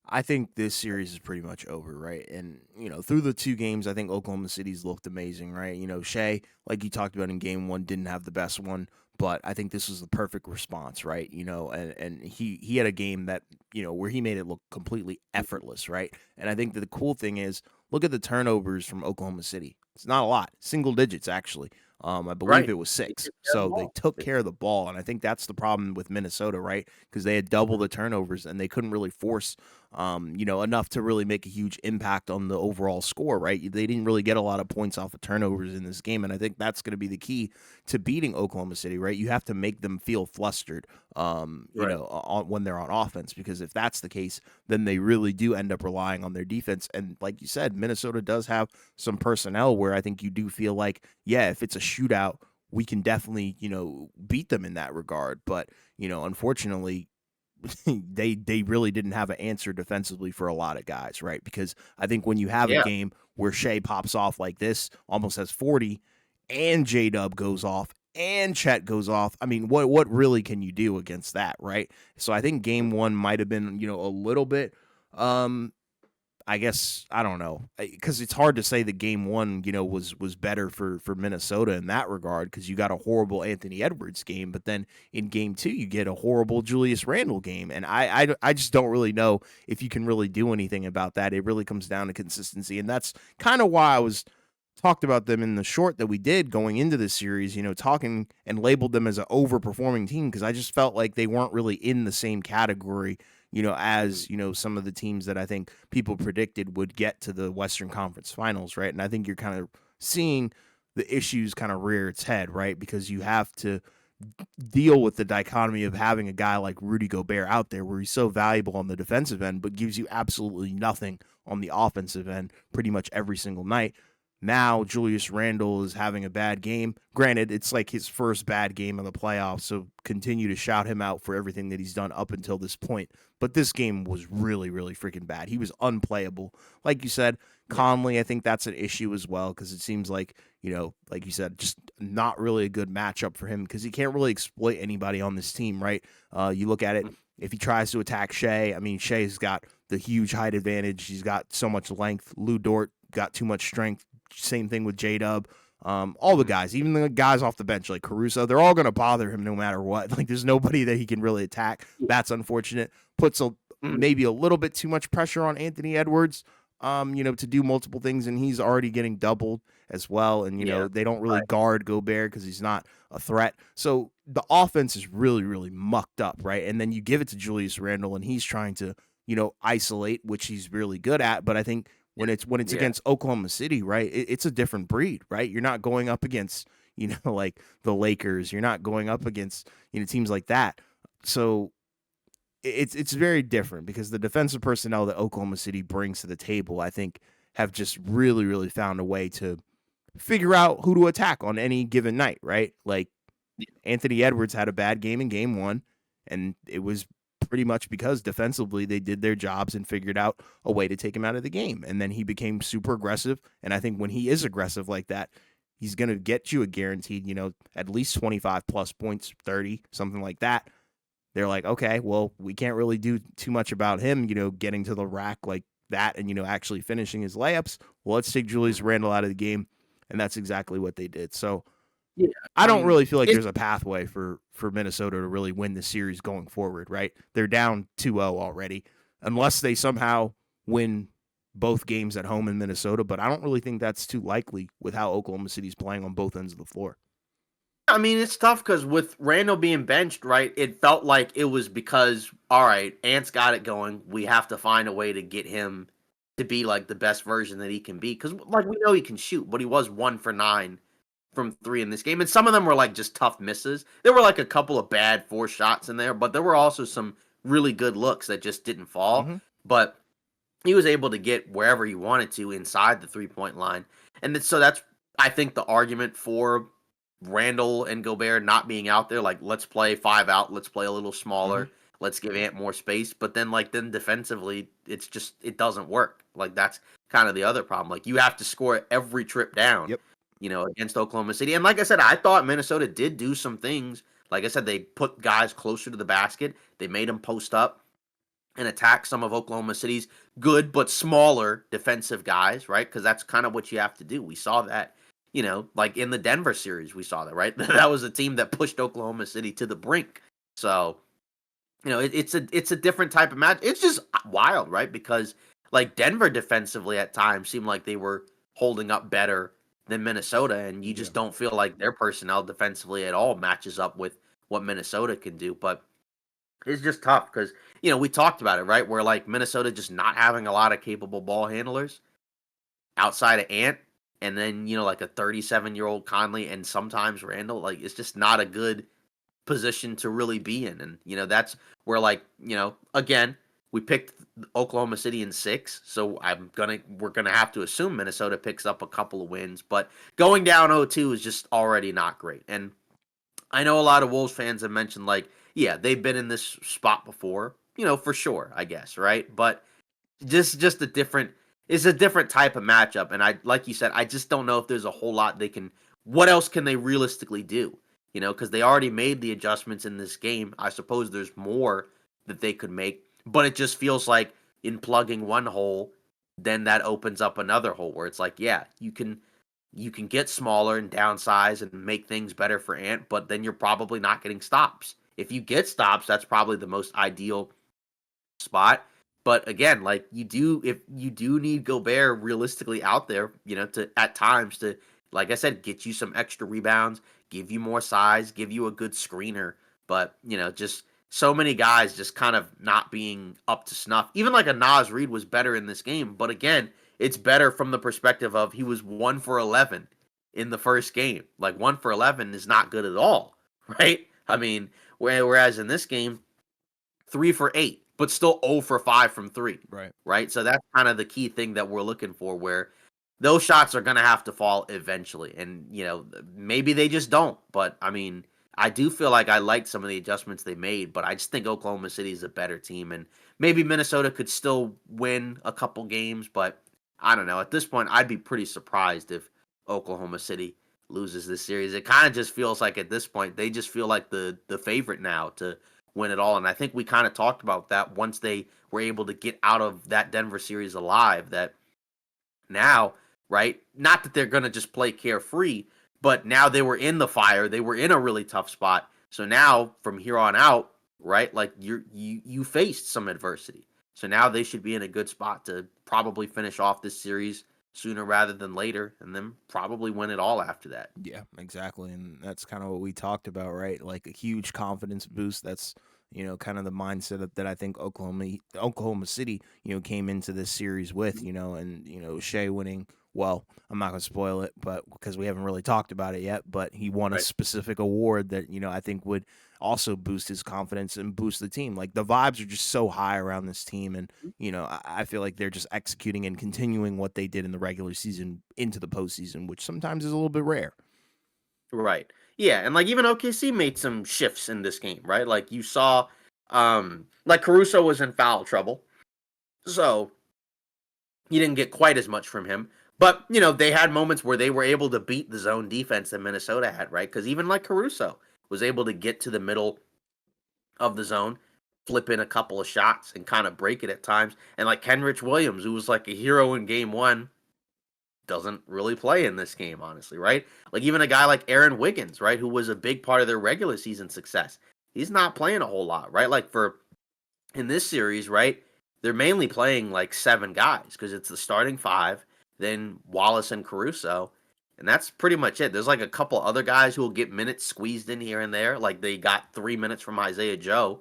I think this series is pretty much over, right? And, through the 2 games, I think Oklahoma City's looked amazing, right? Shai, like you talked about in game 1, didn't have the best one, but I think this was the perfect response, right? And he had a game that, where he made it look completely effortless, right? And I think that the cool thing is, look at the turnovers from Oklahoma City. It's not a lot, single digits, actually. I believe Right. it was 6. So they took care of the ball, and I think that's the problem with Minnesota, right? Because they had double the turnovers, and they couldn't really force enough to really make a huge impact on the overall score, right? They didn't really get a lot of points off of turnovers in this game, and I think that's going to be the key to beating Oklahoma City, right? You have to make them feel flustered, Right. when they're on offense, because if that's the case, then they really do end up relying on their defense. And like you said, Minnesota does have some personnel where I think you do feel like, yeah, if it's a shootout, we can definitely, beat them in that regard. But, unfortunately, they really didn't have an answer defensively for a lot of guys, right? Because I think when you have a Yeah. game where Shai pops off like this, almost has 40, and J Dub goes off and Chet goes off, I mean, what really can you do against that, right? So I think game 1 might have been, a little bit I guess I don't know because it's hard to say that game 1, was better for Minnesota in that regard because you got a horrible Anthony Edwards game, but then in game 2 you get a horrible Julius Randle game, and I just don't really know if you can really do anything about that. It really comes down to consistency, and that's kind of why I was talked about them in the short that we did going into this series, talking and labeled them as an overperforming team because I just felt like they weren't really in the same category, as, some of the teams that I think people predicted would get to the Western Conference Finals, right? And I think you're kind of seeing the issues kind of rear its head, right? Because you have to deal with the dichotomy of having a guy like Rudy Gobert out there where he's so valuable on the defensive end, but gives you absolutely nothing on the offensive end pretty much every single night. Now Julius Randle is having a bad game. Granted, it's like his first bad game in the playoffs, so continue to shout him out for everything that he's done up until this point. But this game was really, really freaking bad. He was unplayable. Like you said, Yeah. Conley, I think that's an issue as well because it seems like, like you said, just not really a good matchup for him because he can't really exploit anybody on this team, right? You look at it, if he tries to attack Shai, I mean, Shai's got the huge height advantage. He's got so much length. Lou Dort got too much strength. Same thing with J-Dub. All the guys, even the guys off the bench like Caruso, they're all going to bother him no matter what. Like there's nobody that he can really attack. That's unfortunate. Puts maybe a little bit too much pressure on Anthony Edwards, to do multiple things, and he's already getting doubled as well. And Yeah. they don't really Right. guard Gobert because he's not a threat. So the offense is really, really mucked up, right? And then you give it to Julius Randle, and he's trying to isolate, which he's really good at. But I think when it's Yeah. against Oklahoma City, right, it's a different breed, right? You're not going up against like the Lakers. You're not going up against teams like that. So it's very different because the defensive personnel that Oklahoma City brings to the table, I think, have just really, really found a way to figure out who to attack on any given night, right? Like Anthony Edwards had a bad game in game 1, and it was pretty much because defensively they did their jobs and figured out a way to take him out of the game. And then he became super aggressive, and I think when he is aggressive like that, he's going to get you a guaranteed, at least 25 plus points, 30, something like that. They're like, okay, well, we can't really do too much about him, getting to the rack like that and, actually finishing his layups. Well, let's take Julius Randle out of the game. And that's exactly what they did. So Yeah. I I don't mean, really feel like it's there's a pathway for Minnesota to really win the series going forward, right? They're down 2-0 already, unless they somehow win both games at home in Minnesota. But I don't really think that's too likely with how Oklahoma City's playing on both ends of the floor. I mean, it's tough because with Randall being benched, right, it felt like it was because, all right, Ant's got it going. We have to find a way to get him to be like the best version that he can be. Because, like, we know he can shoot, but he was 1 for 9 from 3 in this game. And some of them were like just tough misses. There were like a couple of bad 4 shots in there, but there were also some really good looks that just didn't fall. Mm-hmm. But he was able to get wherever he wanted to inside the 3 point line. And so that's, I think, the argument for Randall and Gobert not being out there. Like, let's play 5 out, let's play a little Mm-hmm. smaller, let's give Ant more space. But then defensively, it doesn't work. Like, that's kind of the other problem. Like, you have to score every trip down, Yep. against Oklahoma City. And like I said, I thought Minnesota did do some things. Like I said, they put guys closer to the basket. They made them post up and attack some of Oklahoma City's good but smaller defensive guys, right? Because that's kind of what you have to do. We saw that, like in the Denver series, we saw that, right? That was a team that pushed Oklahoma City to the brink. So, it's a different type of match. It's just wild, right? Because like Denver defensively at times seemed like they were holding up better than Minnesota, and you Yeah. just don't feel like their personnel defensively at all matches up with what Minnesota can do. But it's just tough because we talked about it, right? Where like Minnesota just not having a lot of capable ball handlers outside of Ant, and then like a 37-year-old Conley and sometimes Randall. Like it's just not a good position to really be in, and that's where like again we picked Oklahoma City in 6, so we're gonna have to assume Minnesota picks up a couple of wins, but going down 0-2 is just already not great. And I know a lot of Wolves fans have mentioned like, yeah, they've been in this spot before, for sure, I guess, right? But just a different it's a different type of matchup, and I like you said, I just don't know if there's a whole lot they can. What else can they realistically do? Because they already made the adjustments in this game. I suppose there's more that they could make, but it just feels like in plugging one hole, then that opens up another hole where it's like, yeah, you can get smaller and downsize and make things better for Ant, but then you're probably not getting stops. If you get stops, that's probably the most ideal spot. But again, like if you do need Gobert realistically out there, to at times to, like I said, get you some extra rebounds, give you more size, give you a good screener. But just so many guys just kind of not being up to snuff. Even like a Nas Reed was better in this game, but again, it's better from the perspective of he was 1 for 11 in the first game. Like 1 for 11 is not good at all, right? I mean, whereas in this game, 3 for 8, but still 0 for 5 from three, Right. right? So that's kind of the key thing that we're looking for, where those shots are going to have to fall eventually. And, maybe they just don't. But, I mean, I do feel like I liked some of the adjustments they made, but I just think Oklahoma City is a better team. And maybe Minnesota could still win a couple games, but I don't know. At this point, I'd be pretty surprised if Oklahoma City loses this series. It kind of just feels like at this point, they just feel like the favorite now to win it all. And I think we kind of talked about that once they were able to get out of that Denver series alive, that now right? Not that they're going to just play carefree, but now they were in the fire. They were in a really tough spot. So now from here on out, right? Like you faced some adversity. So now they should be in a good spot to probably finish off this series sooner rather than later and then probably win it all after that. Yeah, exactly. And that's kind of what we talked about, right? Like a huge confidence boost. That's, kind of the mindset that I think Oklahoma City, came into this series with, and, Shea winning. Well, I'm not going to spoil it, but because we haven't really talked about it yet, but he won a Right. specific award that, I think would also boost his confidence and boost the team. Like the vibes are just so high around this team. And, I feel like they're just executing and continuing what they did in the regular season into the postseason, which sometimes is a little bit rare. Right. Yeah, and like even OKC made some shifts in this game, right? Like you saw like Caruso was in foul trouble. So you didn't get quite as much from him. But, they had moments where they were able to beat the zone defense that Minnesota had, right? Cuz even like Caruso was able to get to the middle of the zone, flip in a couple of shots and kind of break it at times. And like Kenrich Williams, who was like a hero in game 1, doesn't really play in this game, honestly, right? Like even a guy like Aaron Wiggins, right, who was a big part of their regular season success. He's not playing a whole lot, right? Like for in this series, right, they're mainly playing like 7 guys because it's the starting 5, then Wallace and Caruso, and that's pretty much it. There's like a couple other guys who will get minutes squeezed in here and there. Like they got 3 minutes from Isaiah Joe,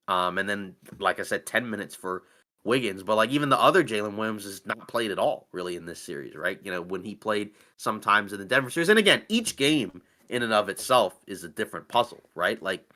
and then, like I said, 10 minutes for Wiggins. But like even the other Jalen Williams has not played at all really in this series, right? When he played sometimes in the Denver series. And again, each game in and of itself is a different puzzle, right? Like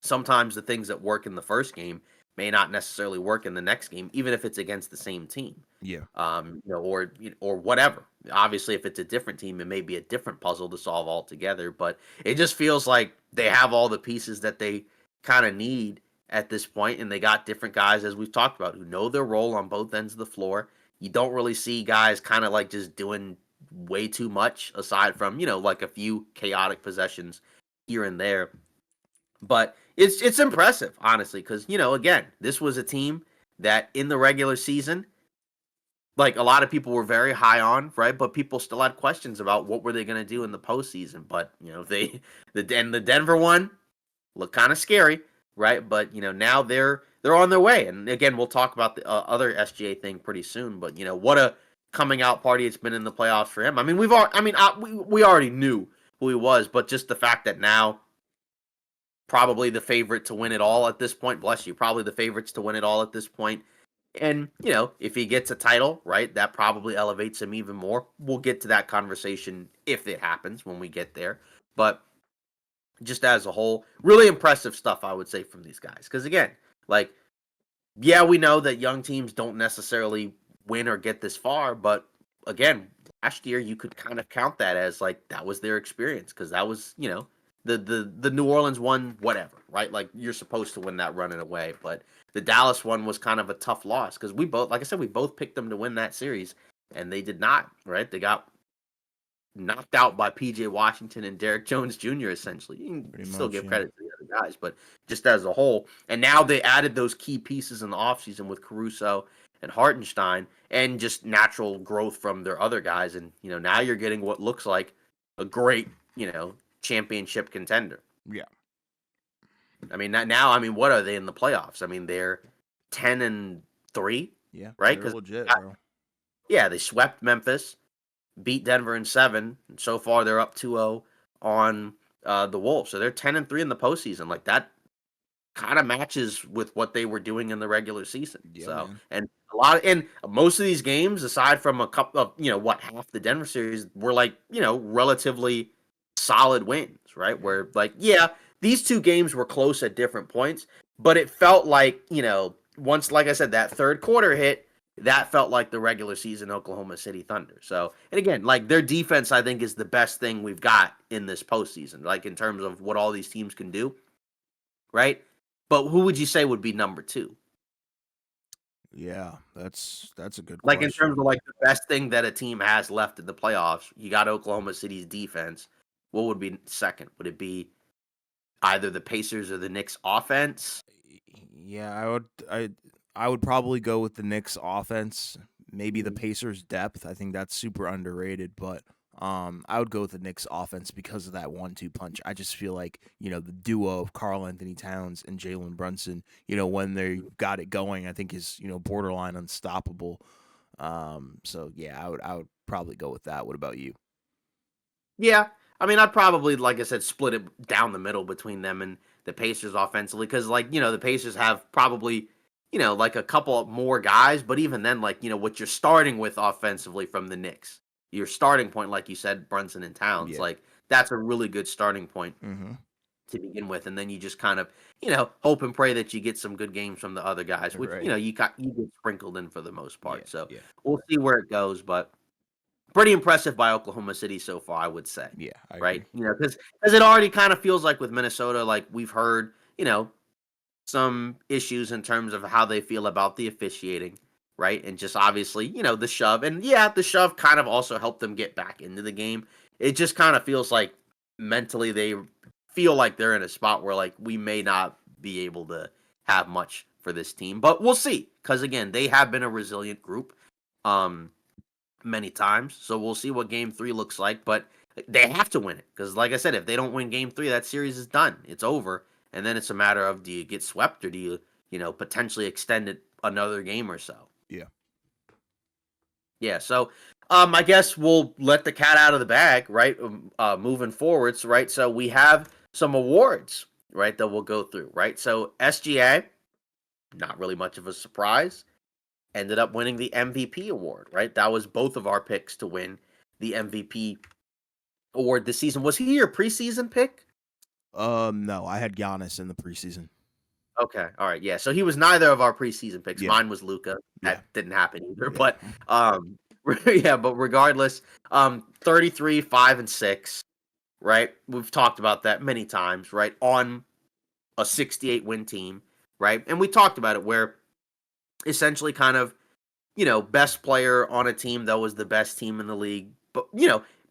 sometimes the things that work in the first game may not necessarily work in the next game, even if it's against the same team. Yeah. Or whatever. Obviously, if it's a different team, it may be a different puzzle to solve altogether. But it just feels like they have all the pieces that they kind of need at this point, and they got different guys, as we've talked about, who know their role on both ends of the floor. You don't really see guys kind of like just doing way too much aside from like a few chaotic possessions here and there. But it's impressive, honestly, because again, this was a team that in the regular season, like a lot of people were very high on, right? But people still had questions about what were they going to do in the postseason. But the Denver one looked kind of scary, right? But now they're on their way. And again, we'll talk about the other SGA thing pretty soon. But what a coming out party it's been in the playoffs for him. I mean, we already knew who he was, but just the fact that now probably the favorite to win it all at this point. Bless you. Probably the favorites to win it all at this point. And, if he gets a title, right, that probably elevates him even more. We'll get to that conversation if it happens when we get there. But just as a whole, really impressive stuff, I would say, from these guys. Because again, like, yeah, we know that young teams don't necessarily win or get this far. But again, last year you could kind of count that as like that was their experience because that was, the New Orleans one, whatever, right? Like you're supposed to win that run in a way, but the Dallas one was kind of a tough loss because we both, like I said, we both picked them to win that series, and they did not. Right? They got knocked out by PJ Washington and Derek Jones Jr. Essentially, you can Pretty still much, give yeah. credit to the other guys, but just as a whole, and now they added those key pieces in the offseason with Caruso and Hartenstein, and just natural growth from their other guys, and now you're getting what looks like a great championship contender. Yeah. I mean, not now. I mean, what are they in the playoffs? I mean, they're 10-3, Yeah. right? They're Because legit, bro. yeah, they swept Memphis, beat Denver in 7, and so far they're up 2-0 on the Wolves. So they're 10-3 in the postseason. Like that kind of matches with what they were doing in the regular season. Yeah, So, man. and most of these games, aside from a couple of half the Denver series, were like relatively solid wins, right? Yeah. Where like these two games were close at different points, but it felt like once, like I said, that third quarter hit. That felt like the regular season Oklahoma City Thunder. So, and again, like their defense, I think is the best thing we've got in this postseason, like in terms of what all these teams can do, right? But who would you say would be number 2? Yeah, that's a good Like in question. terms of like the best thing that a team has left in the playoffs, you got Oklahoma City's defense. What would be second? Would it be either the Pacers or the Knicks offense? Yeah, I would probably go with the Knicks offense, maybe the Pacers' depth. I think that's super underrated, but I would go with the Knicks offense because of that 1-2 punch. I just feel like, the duo of Karl Anthony Towns and Jalen Brunson, when they got it going, I think is, borderline unstoppable. So yeah, I would probably go with that. What about you? Yeah, I mean, I'd probably, like I said, split it down the middle between them and the Pacers offensively because, like, the Pacers have probably, like a couple more guys, but even then, like, what you're starting with offensively from the Knicks, your starting point, like you said, Brunson and Towns, Yeah. like that's a really good starting point Mm-hmm. to begin with, and then you just kind of, hope and pray that you get some good games from the other guys, which Right. you get sprinkled in for the most Yeah. part. So Yeah. we'll see where it goes, but pretty impressive by Oklahoma City so far, I would say. Yeah. I Right? agree. Because it already kind of feels like with Minnesota, like we've heard, some issues in terms of how they feel about the officiating, right? And just obviously, the shove. And yeah, the shove kind of also helped them get back into the game. It just kind of feels like mentally they feel like they're in a spot where like we may not be able to have much for this team. But we'll see. Because again, they have been a resilient group. Many times. So we'll see what game 3 looks like, but they have to win it because like I said, if they don't win game 3, that series is done. It's over. And then it's a matter of do you get swept or do you, potentially extend it another game or so. Yeah. Yeah, so I guess we'll let the cat out of the bag, right? Moving forwards, right? So we have some awards, right, that we'll go through, right? So SGA, not really much of a surprise, ended up winning the MVP award, right? That was both of our picks to win the MVP award this season. Was he your preseason pick? No, I had Giannis in the preseason. Okay, all right, yeah. So he was neither of our preseason picks. Yeah. Mine was Luca. Yeah. That didn't happen either. Yeah. But yeah. But regardless, 33, 5-6. Right. We've talked about that many times. Right, on a 68 win team. Right, and we talked about it where essentially kind of best player on a team that was the best team in the league, but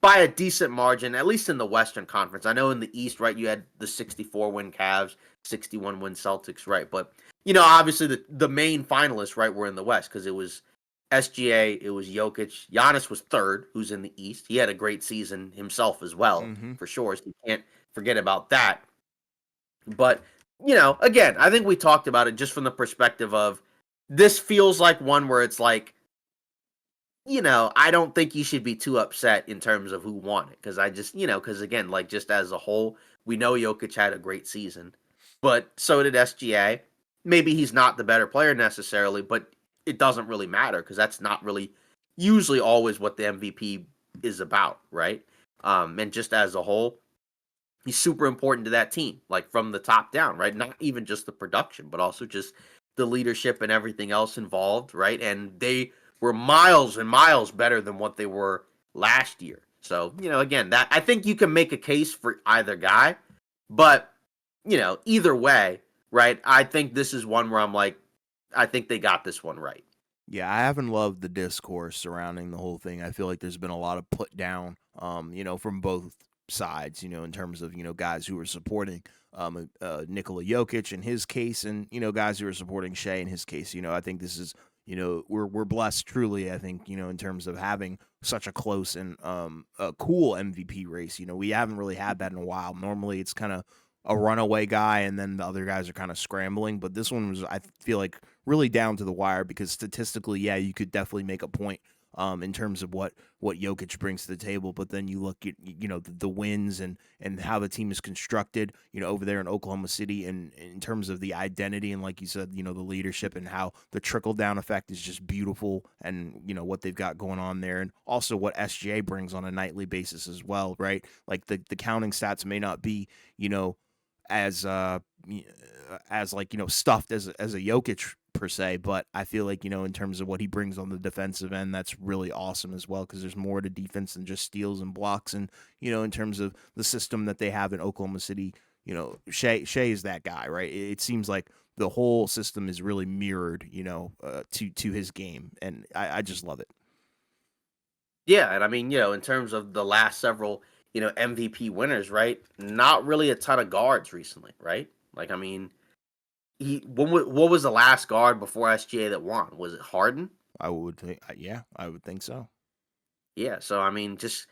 by a decent margin, at least in the Western Conference. I know in the East, right, you had the 64 win Cavs, 61 win Celtics, right? But obviously the main finalists, right, were in the West because it was SGA, it was Jokic, Giannis was third, who's in the East. He had a great season himself as well, Mm-hmm. for sure. So you can't forget about that. But again, I think we talked about it just from the perspective of this feels like one where it's like I don't think you should be too upset in terms of who won it because I just, because again, like just as a whole, we know Jokic had a great season, but so did SGA. Maybe he's not the better player necessarily, but it doesn't really matter because that's not really usually always what the MVP is about, right? And just as a whole, he's super important to that team, like from the top down, right? Not even just the production, but also just the leadership and everything else involved, right? And they were miles and miles better than what they were last year. So, again, that I think you can make a case for either guy, but either way, right? I think this is one where I'm like, I think they got this one right. Yeah, I haven't loved the discourse surrounding the whole thing. I feel like there's been a lot of put down, from both sides, in terms of, guys who are supporting Nikola Jokic in his case and, guys who are supporting Shea in his case. I think this is, we're blessed truly, I think, in terms of having such a close and a cool MVP race. We haven't really had that in a while. Normally it's kind of a runaway guy and then the other guys are kind of scrambling, but this one was, I feel like, really down to the wire because statistically, yeah, you could definitely make a point in terms of what Jokic brings to the table. But then you look at the wins and how the team is constructed, over there in Oklahoma City, and in terms of the identity and like you said, the leadership and how the trickle down effect is just beautiful, and what they've got going on there, and also what SGA brings on a nightly basis as well, right? Like the counting stats may not be as as like stuffed as a Jokic per se, but I feel like in terms of what he brings on the defensive end, that's really awesome as well because there's more to defense than just steals and blocks, and in terms of the system that they have in Oklahoma City, Shea is that guy, right? It seems like the whole system is really mirrored, to his game, and I just love it. Yeah, and I mean, in terms of the last several, MVP winners, right? Not really a ton of guards recently, right? Like, I mean, what was the last guard before SGA that won? Was it Harden? I would think, yeah, I would think so. Yeah, so I mean, just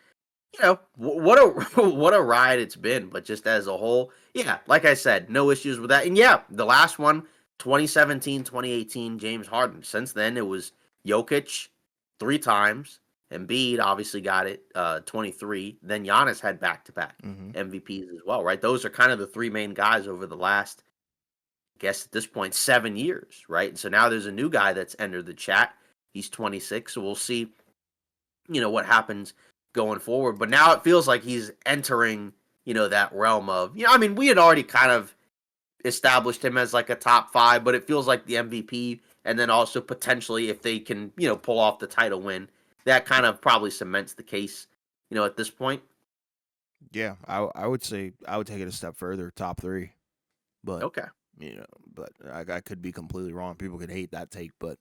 what a what a ride it's been, but just as a whole, yeah, like I said, no issues with that. And yeah, the last one, 2017, 2018, James Harden. Since then, it was Jokic 3 times. Embiid obviously got it 23. Then Giannis had back-to-back Hmm. MVPs as well, right? Those are kind of the three main guys over the last, I guess at this point, 7 years, right? And so now there's a new guy that's entered the chat. He's 26, so we'll see what happens going forward. But now it feels like he's entering, that realm of, I mean, we had already kind of established him as like a top five, but it feels like the MVP, and then also potentially if they can, pull off the title win, that kind of probably cements the case, at this point. Yeah, I would say I would take it a step further, top three. But Okay. you know, but I could be completely wrong. People could hate that take, but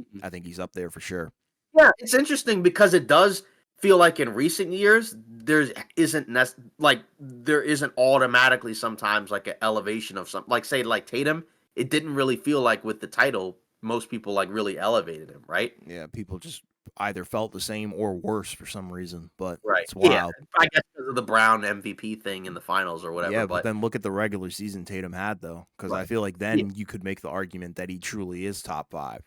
Mhm. I think he's up there for sure. Yeah, it's interesting because it does feel like in recent years there isn't automatically sometimes like an elevation of something, like say like Tatum. It didn't really feel like with the title most people like really elevated him, right? Yeah, people just either felt the same or worse for some reason, but Right. it's Yeah, wild. I guess because of the Brown MVP thing in the finals or whatever, Yeah, but but then look at the regular season Tatum had though, because I right. feel like Yeah, then you could make the argument that he truly is top five.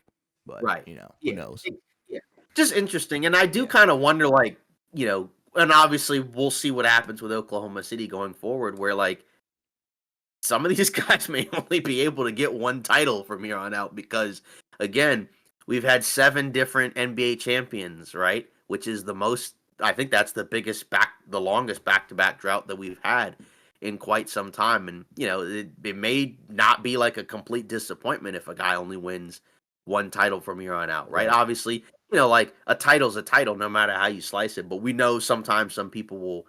But right. who Yeah. knows? Yeah. Just interesting, and I do Yeah, kind of wonder, like, and obviously we'll see what happens with Oklahoma City going forward, where like some of these guys may only be able to get one title from here on out because, again, we've had 7 different NBA champions, right? Which is the most. I think that's the longest back-to-back drought that we've had in quite some time. And it may not be like a complete disappointment if a guy only wins one title from here on out, right? right. Obviously, like a title's a title, no matter how you slice it. But we know sometimes some people will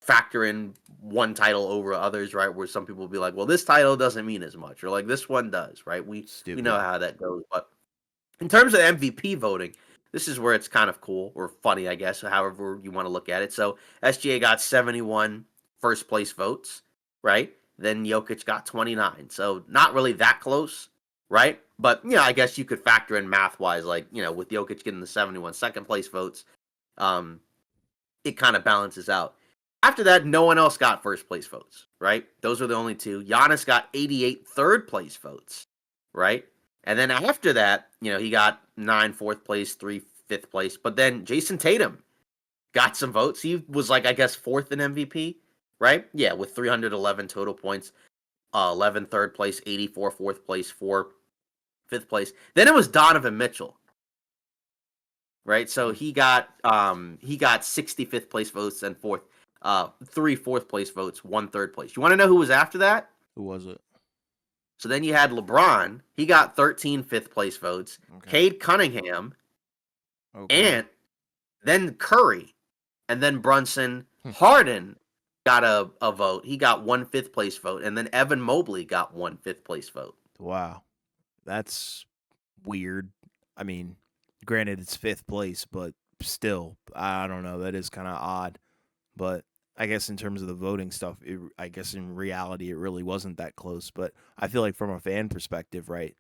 factor in one title over others, right? Where some people will be like, well, this title doesn't mean as much, or like this one does, right? We know Stupid. how that goes. But in terms of MVP voting, this is where it's kind of cool or funny, I guess, however you want to look at it. So SGA got 71 first place votes, right? Then Jokic got 29. So not really that close, right? But I guess you could factor in math wise, like, with Jokic getting the 71 second place votes, um, it kind of balances out. After that, no one else got first place votes, right? Those were the only two. Giannis got 88 third place votes, right? And then after that, he got 9 fourth place, 3 fifth place. But then Jason Tatum got some votes. He was like, I guess, fourth in MVP, right? Yeah, with 311 total points, 11 third place, 84 fourth place, 4 fifth place. Then it was Donovan Mitchell, right? So Mm. he got 65th place votes and 3 fourth place votes, 1 third place. You want to know who was after that? Who was it? So then you had LeBron. He got 13 fifth place votes. Okay. Cade Cunningham, Okay. and then Curry, and then Brunson. Hmm. Harden got a vote. He got 1 fifth place vote, and then Evan Mobley got 1 fifth place vote. Wow. That's weird. I mean, granted it's fifth place, but still, I don't know. That is kind of odd. But I guess in terms of the voting stuff, I guess in reality it really wasn't that close. But I feel like from a fan perspective, right?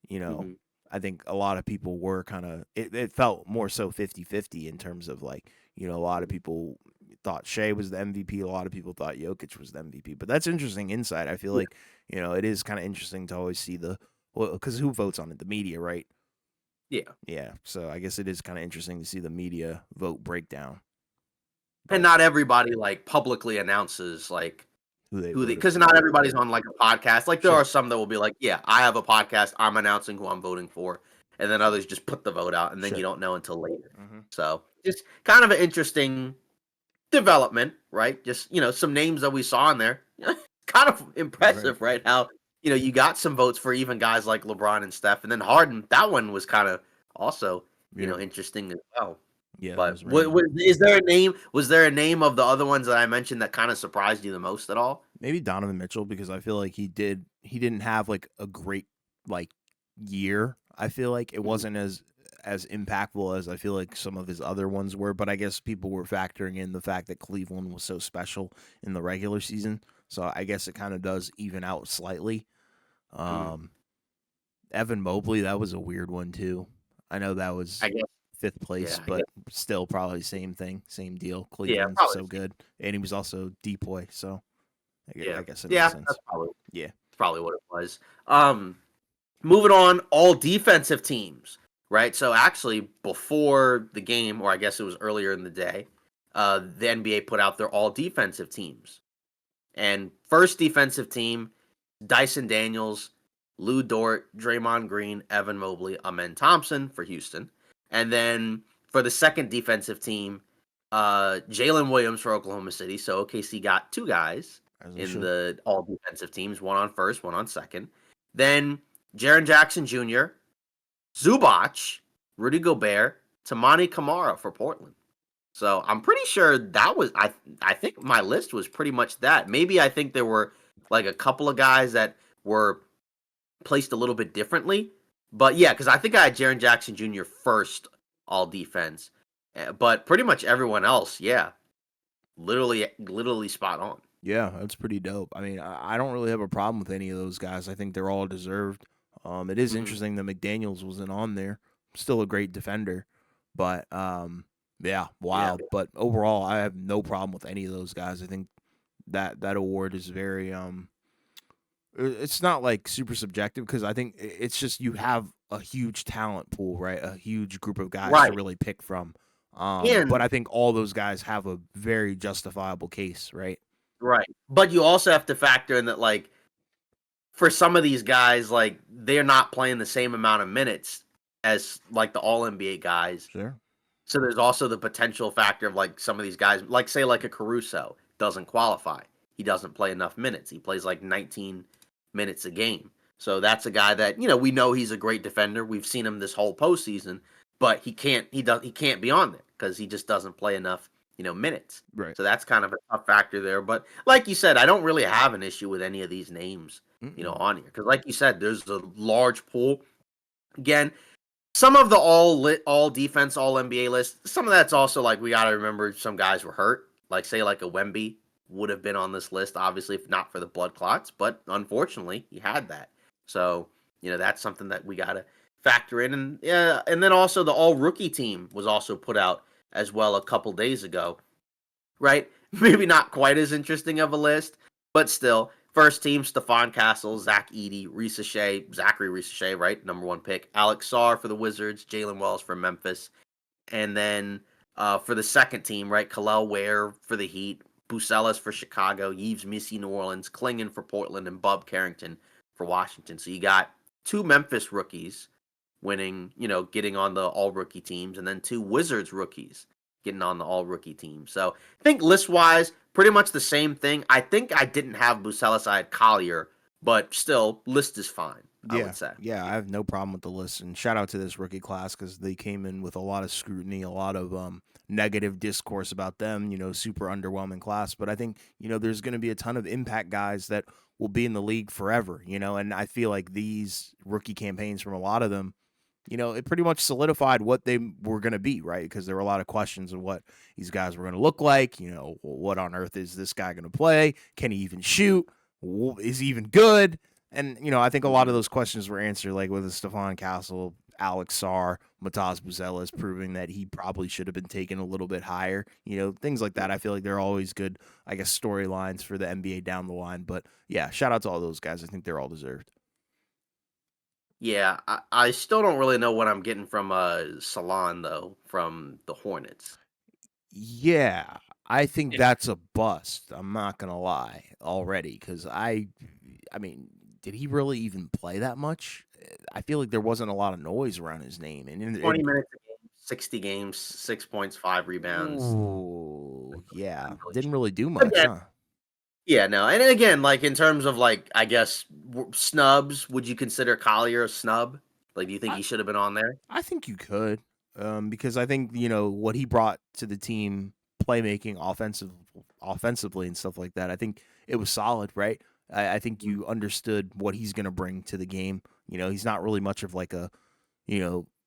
You know, Mm-hmm. I think a lot of people were kind of it felt more so 50-50 in terms of like, a lot of people thought Shea was the MVP, a lot of people thought Jokic was the MVP. But that's interesting insight. I feel Yeah, like, it is kind of interesting to always see cuz who votes on it? The media, right? yeah. Yeah. So I guess it is kind of interesting to see the media vote breakdown. And But not everybody like publicly announces like who they who they, voted because for. not everybody's on like a podcast. Like there are Sure. some that will be like, yeah, I have a podcast. I'm announcing who I'm voting for, and then others just put the vote out, and then you Sure. don't know until later. Mhm. So just kind of an interesting development, right? Just some names that we saw in there, kind of Right. impressive, right? How you got some votes for even guys like LeBron and Steph, and then Harden. That one was kind of also Yeah. interesting as well. Yeah, that But was random. is there a name? Was there a name of the other ones that I mentioned that kind of surprised you the most at all? Maybe Donovan Mitchell because I feel like he didn't have like a great like year. I feel like it Mhm. wasn't as impactful as I feel like some of his other ones were, but I guess people were factoring in the fact that Cleveland was so special in the regular season. So I guess it kind of does even out slightly. Mm. Um Evan Mobley, that was a weird one too. I know that was I guess. fifth place, Yeah. I but guess. still probably same thing, same deal. Yeah. Cleveland's Probably. so good, and he was also depoy, so Yeah. I guess it makes Yeah. sense. Yeah. That's probably what it was. Moving on, all defensive teams, right? So actually, before the game, or I guess it was earlier in the day, the NBA put out their all defensive teams. And first defensive team, Dyson Daniels, Lou Dort, Draymond Green, Evan Mobley, Amen Thompson for Houston. And then for the second defensive team, Jalen Williams for Oklahoma City. So OKC got two guys As they in should. the all defensive teams, one on first, one on second. Then Jaren Jackson Jr., Zubac, Rudy Gobert, Tamani Kamara for Portland. So I'm pretty sure that was I think my list was pretty much that. Maybe I think there were like a couple of guys that were placed a little bit differently. But yeah, because I think I had Jaren Jackson Jr. first all defense. But pretty much everyone else, yeah, literally spot on. Yeah, that's pretty dope. I mean, I don't really have a problem with any of those guys. I think they're all deserved. It is Hmm. interesting that McDaniels wasn't on there. Still a great defender, but yeah, Yeah. wild. But overall, I have no problem with any of those guys. I think that award is very it's not like super subjective because I think it's just you have a huge talent pool, right? A huge group of guys to Right. really pick from. But And I think all those guys have a very justifiable case, right? right. But you also have to factor in that like for some of these guys, like they're not playing the same amount of minutes as like the all NBA guys. Sure. So there's also the potential factor of like some of these guys, like say like a Caruso doesn't qualify. He doesn't play enough minutes. He plays like 19 minutes a game. So that's a guy that, we know he's a great defender. We've seen him this whole postseason, but he can't be on there because he just doesn't play enough, minutes. Right. So that's kind of a tough factor there. But like you said, I don't really have an issue with any of these names, Mm-mm. on here. Because like you said, there's a large pool. Again, some of the all defense, all NBA list, some of that's also like we gotta remember some guys were hurt. Like say like a Wemby would have been on this list, obviously, if not for the blood clots, but unfortunately he had that. So, that's something that we gotta factor in. And yeah, and then also the all rookie team was also put out as well a couple days ago. Right? Maybe not quite as interesting of a list, but still. First team, Stephon Castle, Zach Edey, Zachary Reese, right? Number one pick. Alex Sarr for the Wizards, Jalen Wells for Memphis. And then for the second team, right? Kalel Ware for the Heat, Bucelis for Chicago, Yves Missy New Orleans, Klingon for Portland, and Bub Carrington for Washington. So you got two Memphis rookies winning, getting on the all rookie teams, and then two Wizards rookies getting on the all rookie team. So I think list wise, pretty much the same thing. I think I didn't have Bucelis, I had Collier, but still, list is fine, I Yeah, would say. yeah, I have no problem with the list, and shout out to this rookie class because they came in with a lot of scrutiny, a lot of negative discourse about them. Super underwhelming class. But I think there's going to be a ton of impact guys that will be in the league forever. And I feel like these rookie campaigns from a lot of them, it pretty much solidified what they were going to be, right? Because there were a lot of questions of what these guys were going to look like. What on earth is this guy going to play? Can he even shoot? Is he even good? And, I think a lot of Mhm. those questions were answered, like with Stephon Castle, Alex Sarr, Mataz Buzelis, proving that he probably should have been taken a little bit higher. Things like that. I feel like they're always good, I guess, storylines for the NBA down the line. But yeah, shout out to all those guys. I think they're all deserved. Yeah, I still don't really know what I'm getting from Salon though from the Hornets. Yeah, I think that's a bust. I'm not gonna lie already, because I mean, did he really even play that much? I feel like there wasn't a lot of noise around his name, and 20 minutes a game, 60 games, 6 points, 5 rebounds. ooh, yeah, Really didn't really do cheap. much, Again, huh? yeah, no, and again, like in terms of like I guess snubs, would you consider Collier a snub? Like, do you think I he should have been on there? I think you could, because I think what he brought to the team, playmaking, offensively, and stuff like that. I think it was solid, right? I think Mm. you understood what he's going to bring to the game. He's not really much of like a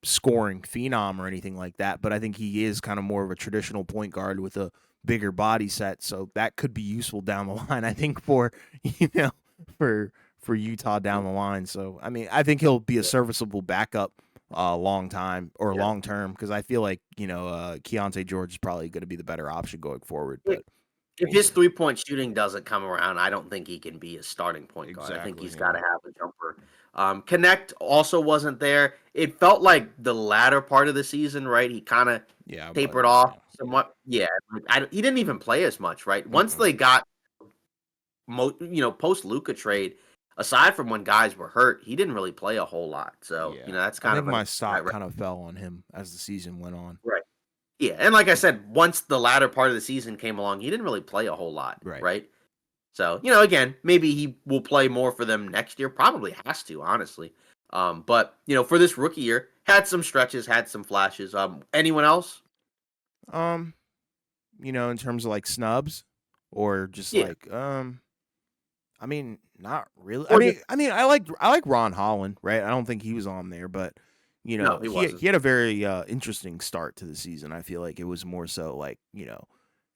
scoring phenom or anything like that, but I think he is kind of more of a traditional point guard with a bigger body set, so that could be useful down the line. I think for you know for Utah down the line. So I mean, I think he'll be a serviceable backup long time or Yeah. long term because I feel like Keontae George is probably going to be the better option going forward. If But if we'll his see. 3-point shooting doesn't come around, I don't think he can be a starting point guard. I think Exactly. he's got Yeah. to have a jumper. Connect also wasn't there. It felt like the latter part of the season, right? He kind of Yeah. I tapered wasn't. off Yeah. Yeah. somewhat. Yeah, like, he didn't even play as much, right? Once Mm-mm. they got post Luca trade, aside from when guys were hurt, he didn't really play a whole lot. So Yeah. that's I kind think of an my stock right. kind of fell on him as the season went on. Right. Yeah, and like I said, once the latter part of the season came along, he didn't really play a whole lot, Right. right? So, again, maybe he will play more for them next year. Probably has to, honestly. But for this rookie year, had some stretches, had some flashes. Anyone else? Um, in terms of like snubs or just Yeah, like I mean, not really. I or mean, just I like Ron Holland, right? I don't think he was on there, but no, he he wasn't. had a very interesting start to the season. I feel like it was more so like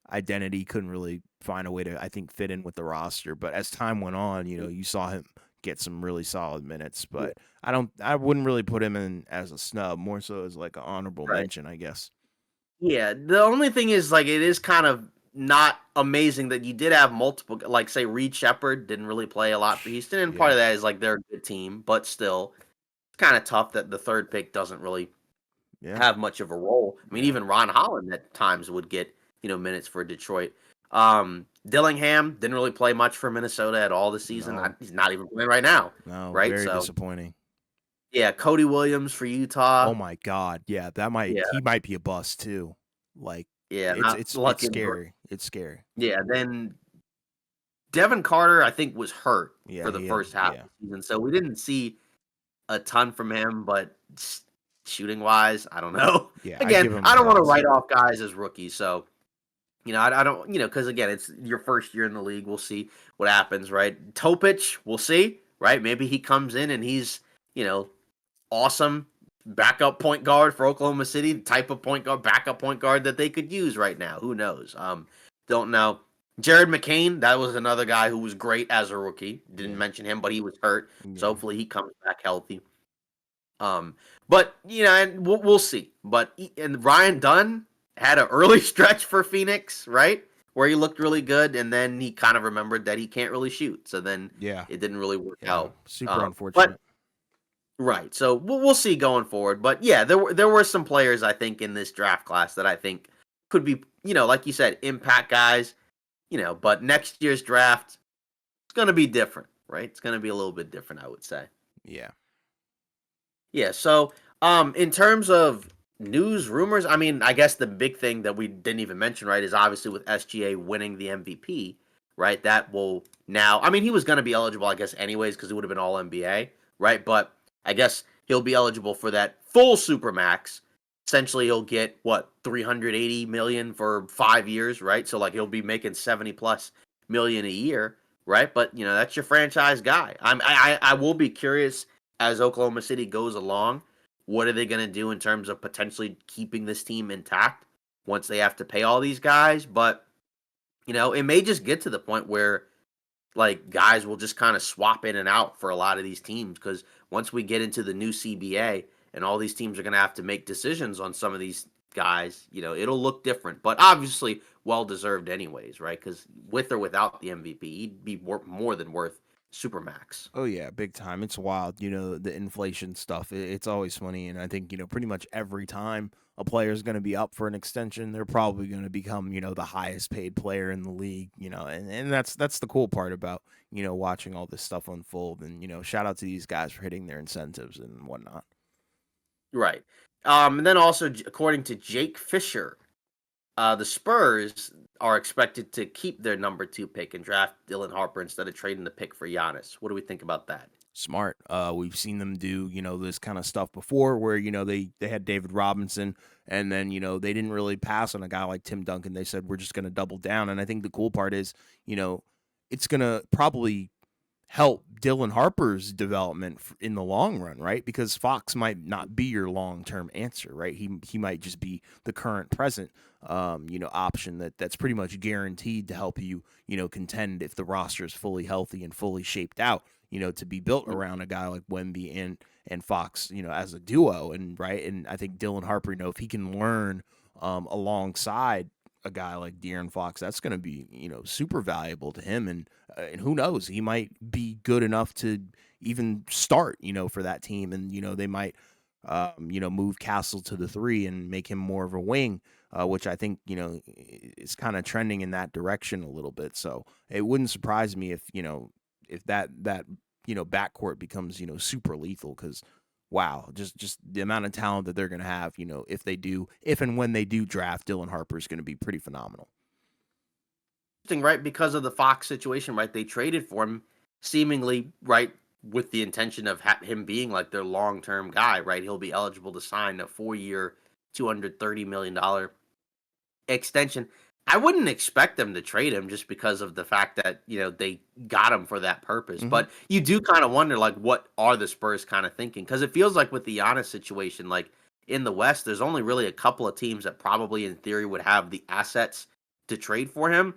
identity couldn't really find a way to I think fit in with the roster, but as time went on, you saw him get some really solid minutes. Yeah, But I wouldn't really put him in as a snub, more so as like an honorable right. mention, I guess. Yeah, the only thing is like it is kind of not amazing that you did have multiple, like say Reed Shepard didn't really play a lot for Houston, and part Yeah, of that is like they're a good team, but still, it's kind of tough that the third pick doesn't really yeah, have much of a role. I mean, yeah. even Ron Holland at times would get minutes for Detroit. Dillingham didn't really play much for Minnesota at all this season. No, He's not even playing right now, no, right? very So disappointing. yeah, Cody Williams for Oh Utah. my god, yeah, Yeah, he might be a bust too. Like yeah, it's not it's it's looking. scary. It's scary. Yeah, then Devin Carter, I think, was hurt Yeah, for the he had first half of yeah. the season, so we didn't see a ton from him. But shooting wise, I don't know. Yeah, I Again, give him a I don't want to pass. write off guys as rookies, so I don't, because again, it's your first year in the league. We'll see what happens, right? Topic, we'll see, right? Maybe he comes in and he's, you know, awesome backup point guard for Oklahoma City, the type of point guard, backup point guard that they could use right now. Who knows? Don't know. Jared McCain, that was another guy who was great as a rookie. Didn't Yeah. mention him, but he was hurt, so Yeah. hopefully he comes back healthy. Um, but and we'll see. But and Ryan Dunn had an early stretch for Phoenix, right, where he looked really good, and then he kind of remembered that he can't really shoot, so then Yeah. it didn't really work Yeah. out. Super But unfortunate. right, so we'll see going forward. But yeah, there were some players I think in this draft class that I think could be like you said, impact guys. But next year's draft it's going to be different, right? It's going to be a little bit different, I would say. Yeah. Yeah, so in terms of news rumors, I mean, I guess the big thing that we didn't even mention, right, is obviously with SGA winning the MVP, right? That will now I mean, he was going to be eligible I guess anyways cuz he would have been all NBA, right? But I guess he'll be eligible for that full supermax. Essentially, he'll get what 380 million for 5 years, right? So like he'll be making 70 plus million a year, right? But that's your franchise guy. I will be curious as Oklahoma City goes along, what are they going to do in terms of potentially keeping this team intact once they have to pay all these guys? But, it may just get to the point where like guys will just kind of swap in and out for a lot of these teams because once we get into the new CBA and all these teams are going to have to make decisions on some of these guys, it'll look different, but obviously well deserved anyways, right? Because with or without the MVP, he'd be more than worth supermax. Oh yeah, big time. It's wild. The inflation stuff. It's always funny, and I think pretty much every time a player is going to be up for an extension, they're probably going to become the highest paid player in the league. And that's the cool part about watching all this stuff unfold. And shout out to these guys for hitting their incentives and whatnot. Right. And then also, according to Jake Fisher, the Spurs are expected to keep their number 2 pick and draft Dylan Harper instead of trading the pick for Giannis. What do we think about that? Smart. We've seen them do, this kind of stuff before where, they had David Robinson and then, they didn't really pass on a guy like Tim Duncan. They said, we're just going to double down. And I think the cool part is, it's going to probably help Dylan Harper's development in the long run, right? Because Fox might not be your long-term answer, right? He might just be the current present option that's pretty much guaranteed to help you, contend if the roster is fully healthy and fully shaped out. to be built around a guy like Wemby and Fox, as a duo. And right. And I think Dylan Harper, if he can learn alongside a guy like De'Aaron Fox, that's going to be, super valuable to him. And who knows, he might be good enough to even start, for that team. And, they might, move Castle to the 3 and make him more of a wing, which I think, is kind of trending in that direction a little bit. So it wouldn't surprise me if that backcourt becomes, super lethal, because wow, just the amount of talent that they're going to have, if and when they do draft Dylan Harper, is going to be pretty phenomenal. Right? Because of the Fox situation, right? They traded for him seemingly, right, with the intention of him being like their long-term guy, right? He'll be eligible to sign a 4-year, $230 million extension. I wouldn't expect them to trade him just because of the fact that, they got him for that purpose. Mhm. But you do kind of wonder, like, what are the Spurs kind of thinking? Because it feels like with the Giannis situation, like in the West, there's only really a couple of teams that probably in theory would have the assets to trade for him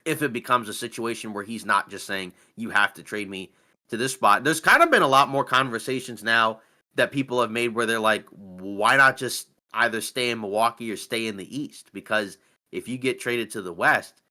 if it becomes a situation where he's not just saying, you have to trade me to this spot. There's kind of been a lot more conversations now that people have made where they're like, why not just either stay in Milwaukee or stay in the East? Because if you get traded to the West,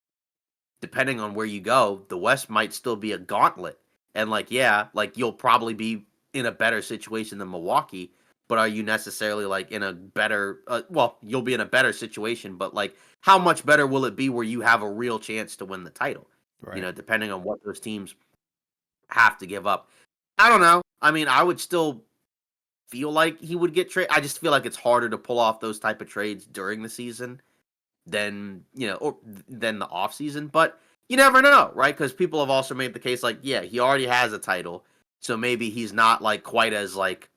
depending on where you go, the West might still be a gauntlet. And like, yeah, like you'll probably be in a better situation than Milwaukee, but are you necessarily like in a better, well, you'll be in a better situation, but like, how much better will it be where you have a real chance to win the title? Right. Depending on what those teams have to give up. I don't know. I mean, I would still feel like he would get traded. I just feel like it's harder to pull off those type of trades during the season than or than the off season. But you never know, right? Because people have also made the case like, yeah, he already has a title, so maybe he's not like quite as like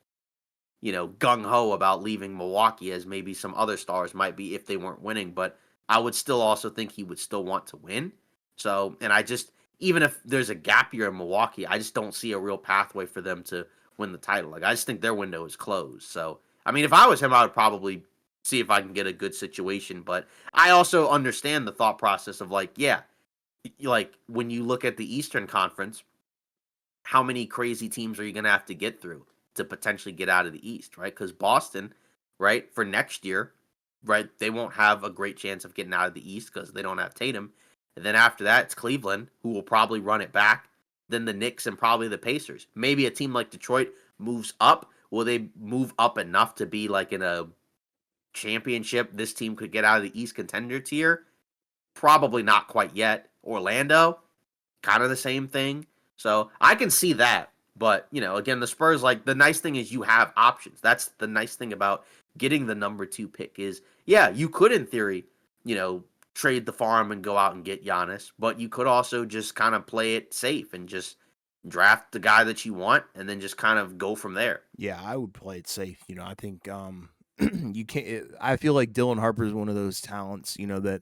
gung ho about leaving Milwaukee as maybe some other stars might be if they weren't winning. But I would still also think he would still want to win. So, and I just, even if there's a gap year in Milwaukee, I just don't see a real pathway for them to win the title. Like, I just think their window is closed. So, I mean, if I was him, I would probably see if I can get a good situation. But I also understand the thought process of like, yeah, like when you look at the Eastern Conference, how many crazy teams are you going to have to get through to potentially get out of the East, right? Because Boston, right, for next year, right, they won't have a great chance of getting out of the East because they don't have Tatum. And then after that, it's Cleveland, who will probably run it back. Then the Knicks and probably the Pacers. Maybe a team like Detroit moves up. Will they move up enough to be like in a championship? This team could get out of the East contender tier? Probably not quite yet. Orlando, kind of the same thing. So I can see that. But, again, the Spurs, like, the nice thing is you have options. That's the nice thing about getting the number 2 pick is, yeah, you could, in theory, trade the farm and go out and get Giannis, but you could also just kind of play it safe and just draft the guy that you want and then just kind of go from there. Yeah, I would play it safe. I think you can't. I feel like Dylan Harper is one of those talents, that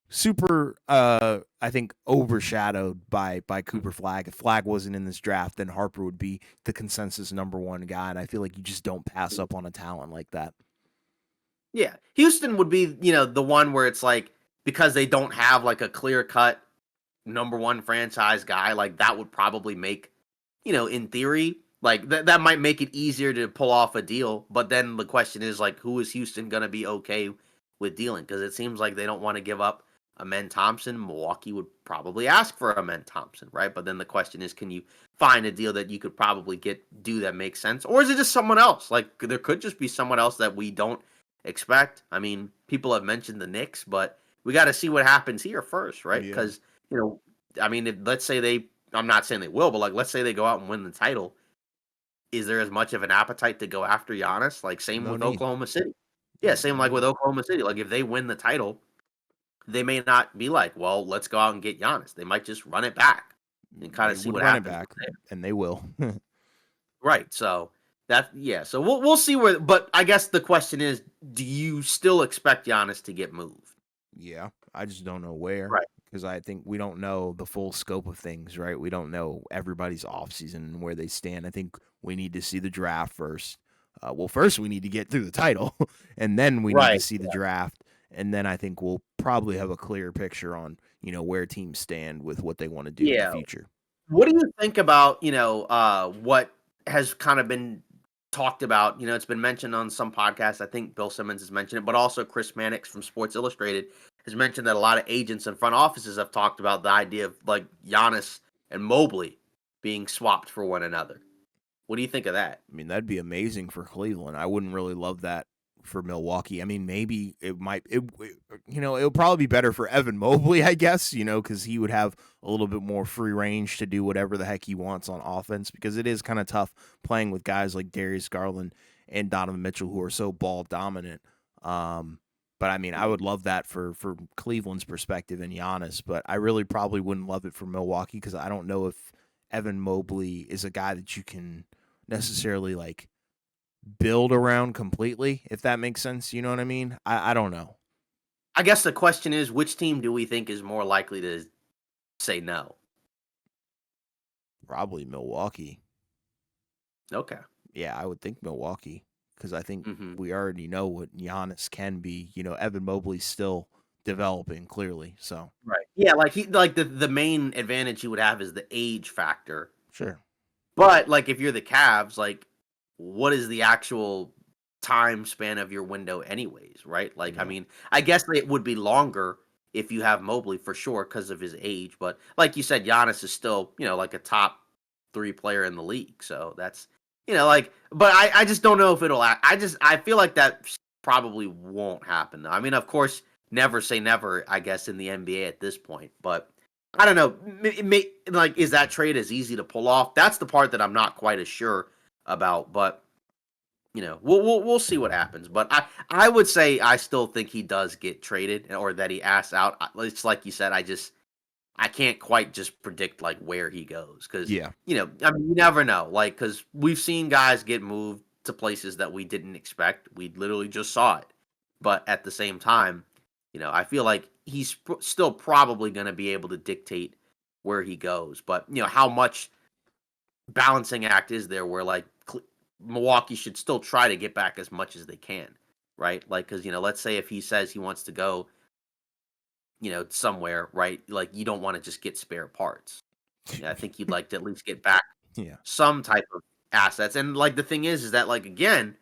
super I think overshadowed by Cooper Flag. If Flag wasn't in this draft, then Harper would be the consensus number 1 guy, and I feel like you just don't pass up on a talent like that. Yeah. Houston would be, the one where it's like because they don't have like a clear-cut number 1 franchise guy, like that would probably make, in theory, like that might make it easier to pull off a deal, but then the question is like who is Houston going to be okay with dealing? Because it seems like they don't want to give up Amen Thompson. Milwaukee would probably ask for Amen Thompson, right? But then the question is, can you find a deal that you could probably do that makes sense? Or is it just someone else? Like there could just be someone else that we don't expect. I mean, people have mentioned the Knicks, but we got to see what happens here first, right? Yeah. Because, I mean, let's say I'm not saying they will, but like, let's say they go out and win the title. Is there as much of an appetite to go after Giannis? Like, same No with need. Oklahoma City. Yeah, Yeah, same no like with need. Oklahoma City. Like, if they win the title, they may not be like, well, let's go out and get Giannis. They might just run it back and kind They of see would what run it happens from back, there. and they will. Right. So yeah. So we'll see where. But I guess the question is, do you still expect Giannis to get moved? Yeah, I just don't know where, Right. because I think we don't know the full scope of things, right? We don't know everybody's offseason and where they stand. I think we need to see the draft first. Well, first we need to get through the title, and then we need to Right. see the draft, and then I think we'll probably have a clear picture on where teams stand with what they want to do in the Yeah. future. What do you think about, what has kind of been talked about? It's been mentioned on some podcasts. I think Bill Simmons has mentioned it, but also Chris Mannix from Sports Illustrated has mentioned that a lot of agents and front offices have talked about the idea of like Giannis and Mobley being swapped for one another. What do you think of that? I mean, that'd be amazing for Cleveland. I wouldn't really love that for Milwaukee. I mean, maybe it might, it would probably be better for Evan Mobley, I guess, because he would have a little bit more free range to do whatever the heck he wants on offense, because it is kind of tough playing with guys like Darius Garland and Donovan Mitchell who are so ball dominant. But I mean, I would love that for Cleveland's perspective and Giannis, but I really probably wouldn't love it for Milwaukee because I don't know if Evan Mobley is a guy that you can necessarily like build around completely, if that makes sense. You know what I mean? I don't know. I guess the question is, which team do we think is more likely to say no? Probably Milwaukee. Okay. Yeah, I would think Milwaukee because I think Hmm. we already know what Giannis can be. Evan Mobley's still developing clearly. So Right. Yeah, like the main advantage he would have is the age factor. sure. But like if you're the Cavs, like what is the actual time span of your window anyways, right? Like I Yeah. mean, I guess it would be longer if you have Mobley for sure because of his age, but like you said, Giannis is still, like a top 3 player in the league. So that's like but I just don't know if I feel like that probably won't happen. I mean, of course, never say never, I guess, in the NBA at this point, but I don't know. Like, is that trade as easy to pull off? That's the part that I'm not quite as sure about. But we'll see what happens. But I would say I still think he does get traded or that he asks out. It's like you said. I can't quite just predict like where he goes because Yeah. I mean you never know. Like because we've seen guys get moved to places that we didn't expect. We literally just saw it. But at the same time, I feel like he's still probably going to be able to dictate where he goes. But how much balancing act is there where like Milwaukee should still try to get back as much as they can, right? Like because let's say if he says he wants to go, somewhere, right? Like you don't want to just get spare parts. Yeah, I think you'd like to at least get back Yeah. some type of assets. And like the thing is that like again,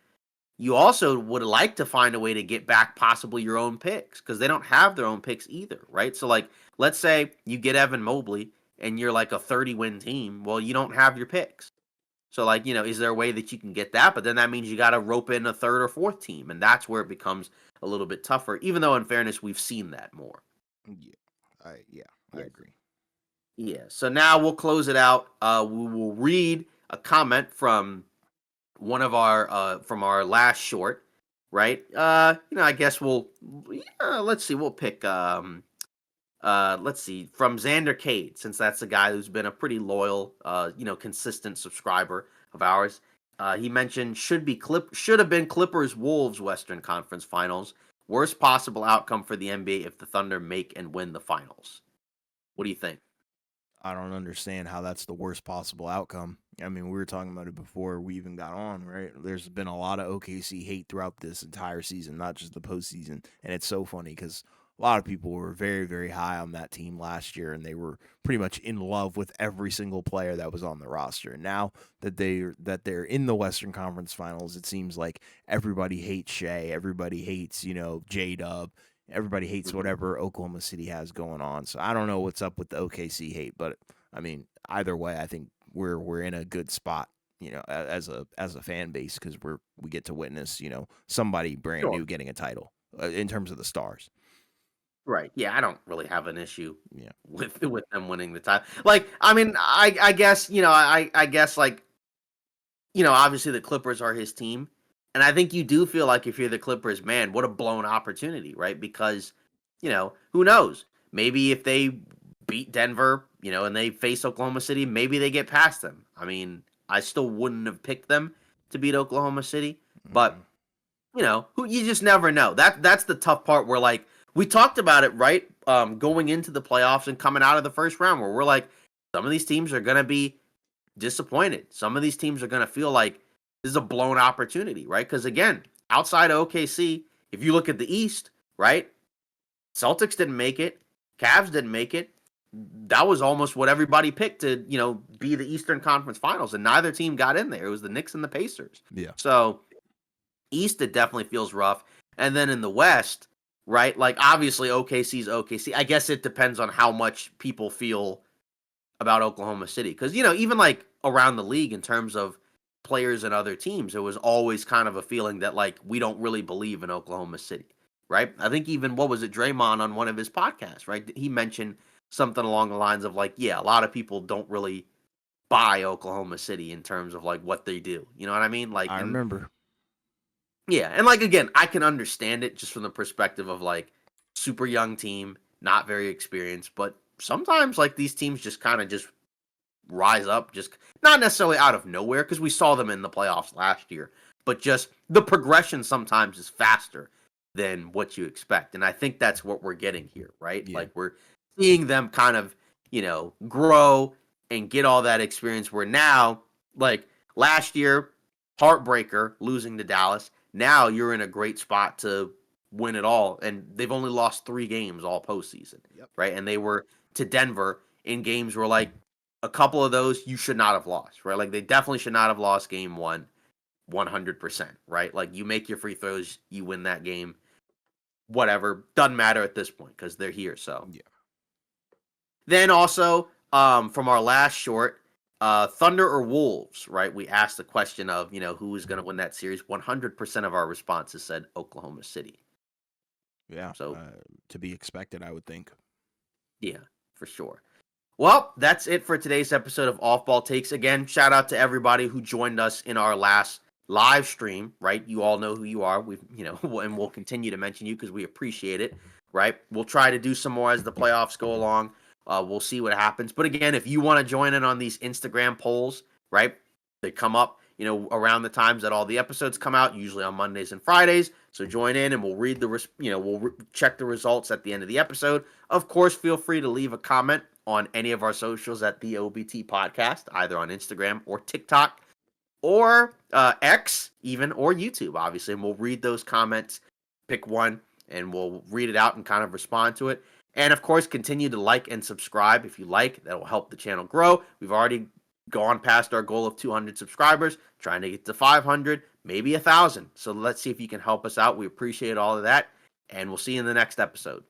you also would like to find a way to get back possibly your own picks because they don't have their own picks either, right? So like let's say you get Evan Mobley and you're like a 30-win team. Well, you don't have your picks. So like, is there a way that you can get that? But then that means you got to rope in a third or fourth team, and that's where it becomes a little bit tougher. Even though in fairness, we've seen that more. Yeah. I Yes. agree. Yeah. So now we'll close it out. We will read a comment from one of our from our last short, right? I guess let's see, we'll pick let's see, from Xander Cade, since that's a guy who's been a pretty loyal consistent subscriber of ours. He mentioned should have been Clippers Wolves Western Conference Finals. Worst possible outcome for the NBA if the Thunder make and win the finals. What do you think? I don't understand how that's the worst possible outcome. I mean, we were talking about it before we even got on, right? There's been a lot of OKC hate throughout this entire season, not just the postseason. And it's so funny because a lot of people were very, very high on that team last year, and they were pretty much in love with every single player that was on the roster. And now that they're in the Western Conference Finals, it seems like everybody hates Shea, everybody hates J Dub, everybody hates Mhm. whatever Oklahoma City has going on. So I don't know what's up with the OKC hate, but I mean, either way, I think we're in a good spot, as a fan base because we get to witness, somebody brand Sure. new getting a title in terms of the stars. Right. Yeah, I don't really have an issue Yeah. with them winning the title. Like, I mean, I guess I guess like obviously the Clippers are his team. And I think you do feel like if you're the Clippers, man, what a blown opportunity, right? Because, who knows? Maybe if they beat Denver, and they face Oklahoma City, maybe they get past them. I mean, I still wouldn't have picked them to beat Oklahoma City, but Mm-mm. who you just never know. That's the tough part where like we talked about it, right? Going into the playoffs and coming out of the first round where we're like, some of these teams are gonna be disappointed. Some of these teams are going to feel like this is a blown opportunity, right? Because again, outside of OKC, if you look at the East, right, Celtics didn't make it, Cavs didn't make it, that was almost what everybody picked to, be the Eastern Conference Finals, and neither team got in there. It was the Knicks and the Pacers. Yeah. So East, it definitely feels rough. And then in the West, right? Like obviously OKC's OKC. I guess it depends on how much people feel about Oklahoma City. Because, even like around the league in terms of players and other teams, it was always kind of a feeling that like we don't really believe in Oklahoma City. Right. I think even what was it, Draymond on one of his podcasts, right? He mentioned something along the lines of like, yeah, a lot of people don't really buy Oklahoma City in terms of like what they do. You know what I mean? Like, I and remember. yeah, and like again, I can understand it just from the perspective of like super young team, not very experienced, but sometimes like these teams just kind of just rise up, just not necessarily out of nowhere because we saw them in the playoffs last year, but just the progression sometimes is faster than what you expect. And I think that's what we're getting here, right? Yeah. Like we're seeing them kind of, grow and get all that experience where now, like last year, heartbreaker losing to Dallas. Now you're in a great spot to win it all. And they've only lost 3 games all postseason, Yep. right? And they were to Denver in games where like a couple of those you should not have lost, right? Like they definitely should not have lost game one 100%, right? Like you make your free throws, you win that game, whatever. Doesn't matter at this point because they're here. So Yeah. then also from our last short, Thunder or Wolves, right? We asked the question of, who is going to win that series. 100% of our responses said Oklahoma City. Yeah. So To be expected, I would think. yeah, for sure. Well, that's it for today's episode of Off Ball Takes. Again, shout out to everybody who joined us in our last live stream, right? You all know who you are. We've, and we'll continue to mention you because we appreciate it, right? We'll try to do some more as the playoffs go along. We'll see what happens. But again, if you want to join in on these Instagram polls, right? They come up, around the times that all the episodes come out, usually on Mondays and Fridays. So join in and we'll read check the results at the end of the episode. Of course, feel free to leave a comment on any of our socials at the OBT Podcast, either on Instagram or TikTok or X, even, or YouTube, obviously. And we'll read those comments, pick one, and we'll read it out and kind of respond to it. And of course, continue to like and subscribe if you like. That will help the channel grow. We've already gone past our goal of 200 subscribers, trying to get to 500, maybe 1,000. So let's see if you can help us out. We appreciate all of that, and we'll see you in the next episode.